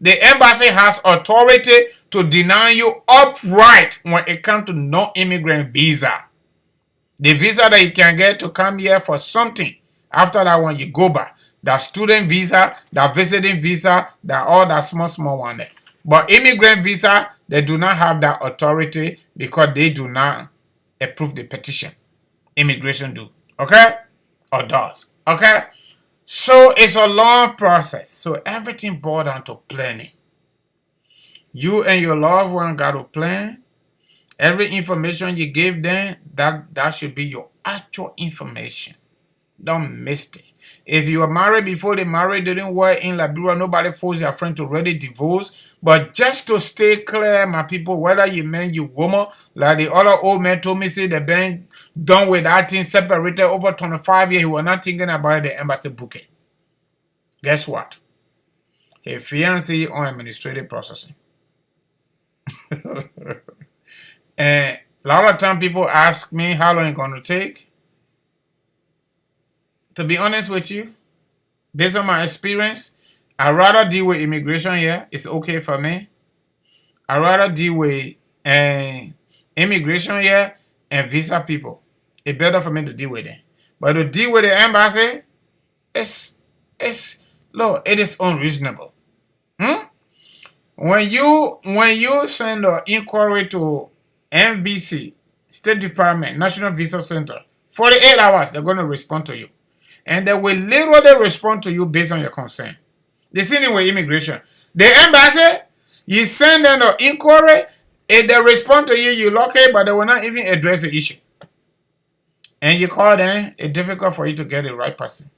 The embassy has authority to deny you upright when it comes to non-immigrant visa. The visa that you can get to come here for something. After that one, you go back. That student visa, that visiting visa, that all that small one there. But immigrant visa, they do not have that authority because they do not approve the petition. Immigration do. Okay? Or does. Okay? So it's a long process. So everything boils down to planning. You and your loved one got to plan. Every information you give them, that should be your actual information. Don't miss it. If you were married before the marriage didn't work in Liberia, nobody forced their friend to already divorce. But just to stay clear, my people, whether you man, you woman, like the other old man told me, say the bank done with that thing, separated over 25 years, he was not thinking about the embassy booking. Guess what? His fiancé on administrative processing. And a lot of time people ask me how long it's going to take. to be honest with you, based on my experience, I'd rather deal with immigration here. It's okay for me. I'd rather deal with immigration here and visa people. It's better for me to deal with them. But to deal with the embassy, look, it is unreasonable. When you send an inquiry to NVC, State Department, National Visa Center, 48 hours, they're going to respond to you. And they will literally respond to you based on your concern. The same with immigration. The embassy, you send them an inquiry, if they respond to you, you lock it, but they will not even address the issue. And you call them, it's difficult for you to get the right person.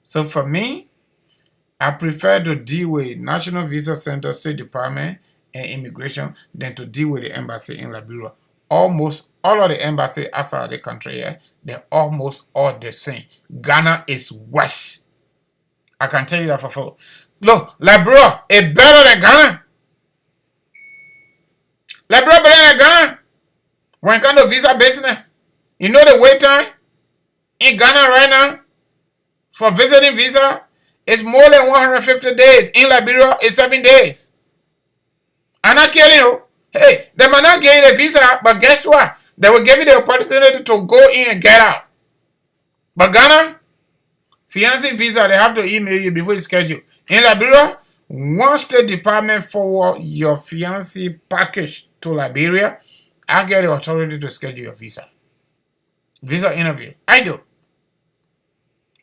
So for me, I prefer to deal with National Visa Center, State Department, and Immigration than to deal with the embassy in Liberia. Almost all of the embassies outside of the country here, they're almost all the same. Ghana is worse. I can tell you that for full. Look, Liberia is better than Ghana. Liberia better than Ghana. When it comes to visa business, you know the wait time in Ghana right now for visiting visa is more than 150 days. In Liberia, it's 7 days. I'm not kidding you. Hey, they might not give you the visa, but guess what? They will give you the opportunity to go in and get out. But Ghana, fiancé visa, they have to email you before you schedule. In Liberia, once the department forward your fiancé package to Liberia, I get the authority to schedule your visa. Visa interview. I do.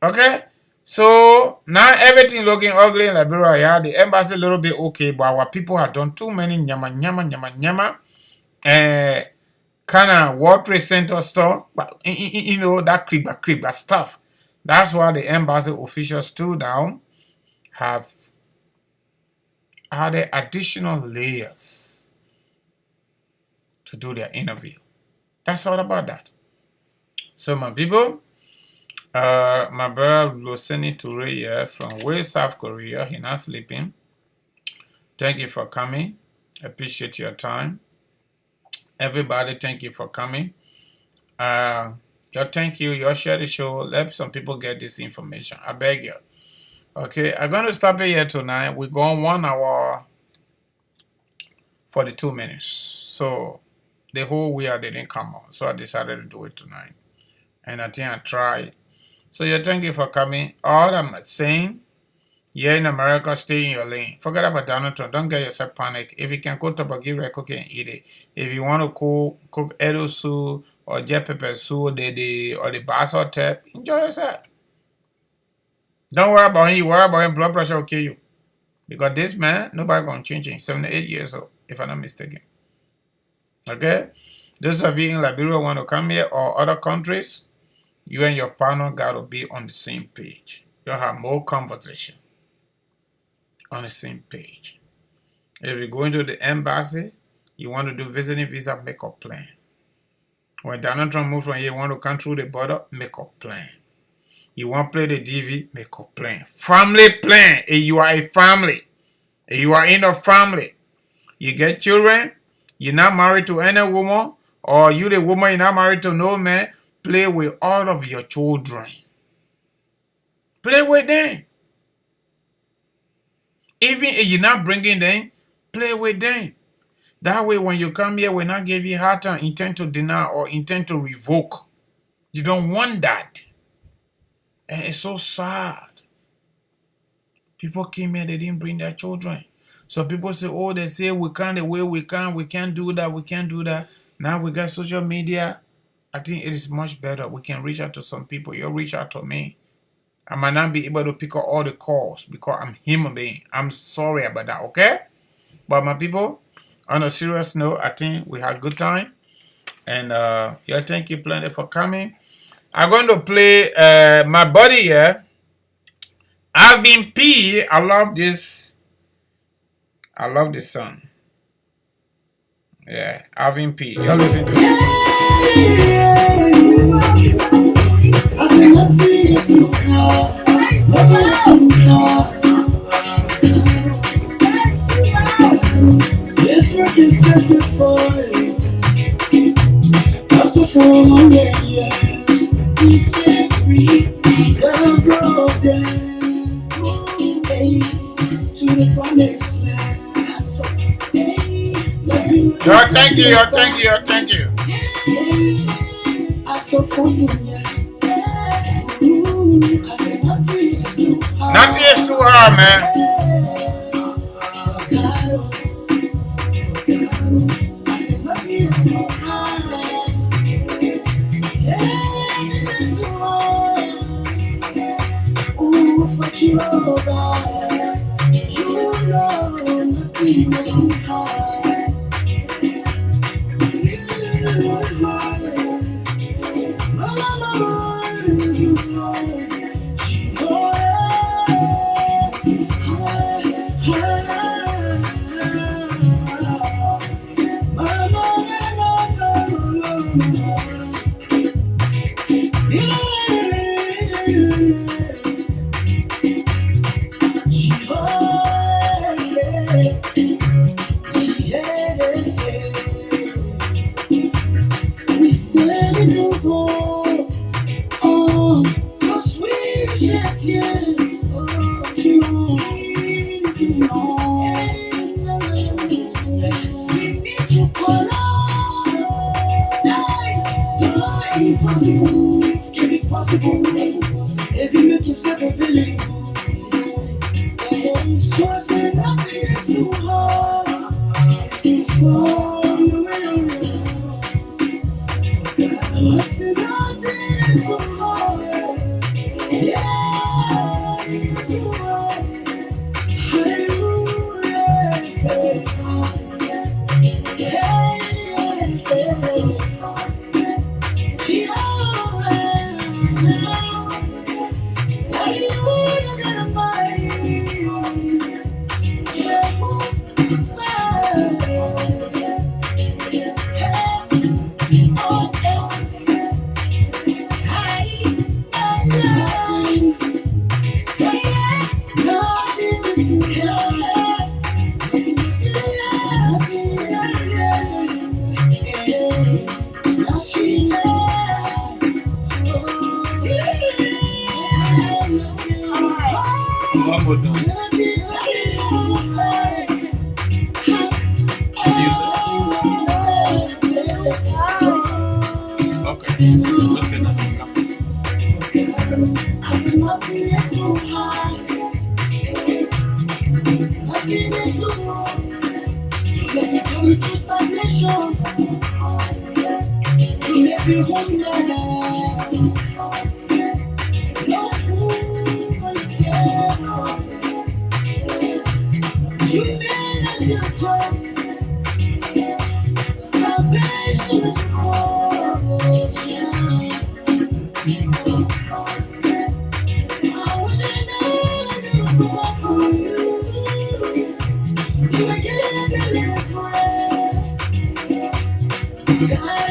Okay? So now everything looking ugly in Liberia. Yeah, the embassy a little bit okay, but our people have done too many nyama kind of World Trade Center stuff. But you know that click stuff. That's why the embassy officials stood down, have added additional layers to do their interview. That's all about that. So my people, my brother Loseni Toure here from West South Korea, he's not sleeping. Thank you for coming. Appreciate your time. Everybody, thank you for coming. Thank you. You share the show. Let some people get this information. I beg you. Okay, I'm going to stop it here tonight. We're going 1 hour 42 minutes. So the whole week I didn't come on. So I decided to do it tonight. And I think I tried. So thank you for coming. All I'm saying, here in America, stay in your lane. Forget about Donald Trump. Don't get yourself panic. If you can cook tabagiri, cook it and eat it. If you want to cook edo soup or jet pepper soup or the bass or tap, enjoy yourself. Don't worry about him. Worry about him. Blood pressure will kill you. Because this man, nobody going to change him. 78 years old, if I'm not mistaken. Okay? Those of you in Liberia want to come here or other countries, you and your partner got to be on the same page. You'll have more conversation on the same page. If you go into the embassy, you want to do visiting visa, make a plan. When Donald Trump moves from here, you want to come through the border, make a plan. You want to play the DV, make a plan. Family plan. If you are a family, if you are in a family, you get children, you're not married to any woman, or you the woman, you're not married to no man, play with all of your children. Play with them. Even if you're not bringing them, play with them. That way, when you come here, we'll not give you hard time, intend to deny or intend to revoke. You don't want that. And it's so sad. People came here, they didn't bring their children. So people say, oh, they say we can't the way we can't do that, we can't do that. Now we got social media. I think it is much better. We can reach out to some people. You reach out to me. I might not be able to pick up all the calls because I'm human being. I'm sorry about that, okay? But my people, on a serious note, I think we had a good time. And thank you plenty for coming. I'm going to play my buddy here. Alvin P. I love this song. Yeah, Alvin P. You're listening to it. I say nothing is too hard. Nothing is too hard. Yes, we can testify. After 400 years, we set free. to the promised land. So, hey, love you. Oh, thank you. Oh, thank you. Oh, thank you. After 14 years, ooh, I said nothing is too hard. Nothing is too hard, man. I said nothing is too hard. Yeah, nothing is too hard. Ooh, for Jehovah, you know nothing is too hard. We still to go. Oh, cause we shed tears. Oh, you know. We need to call out. The impossible can be possible. If you make yourself available. So I said nothing is too hard. I said nothing is too hard. Yeah, it's too hard. Hallelujah. One more time. Okay. Okay, I said nothing is too hard. Nothing is too hard. You let me come to stagnation. You let me homeless. No food on the table. You made us your job. Salvation and devotion. I want you to know I never go out for you. You are getting a deliverance. God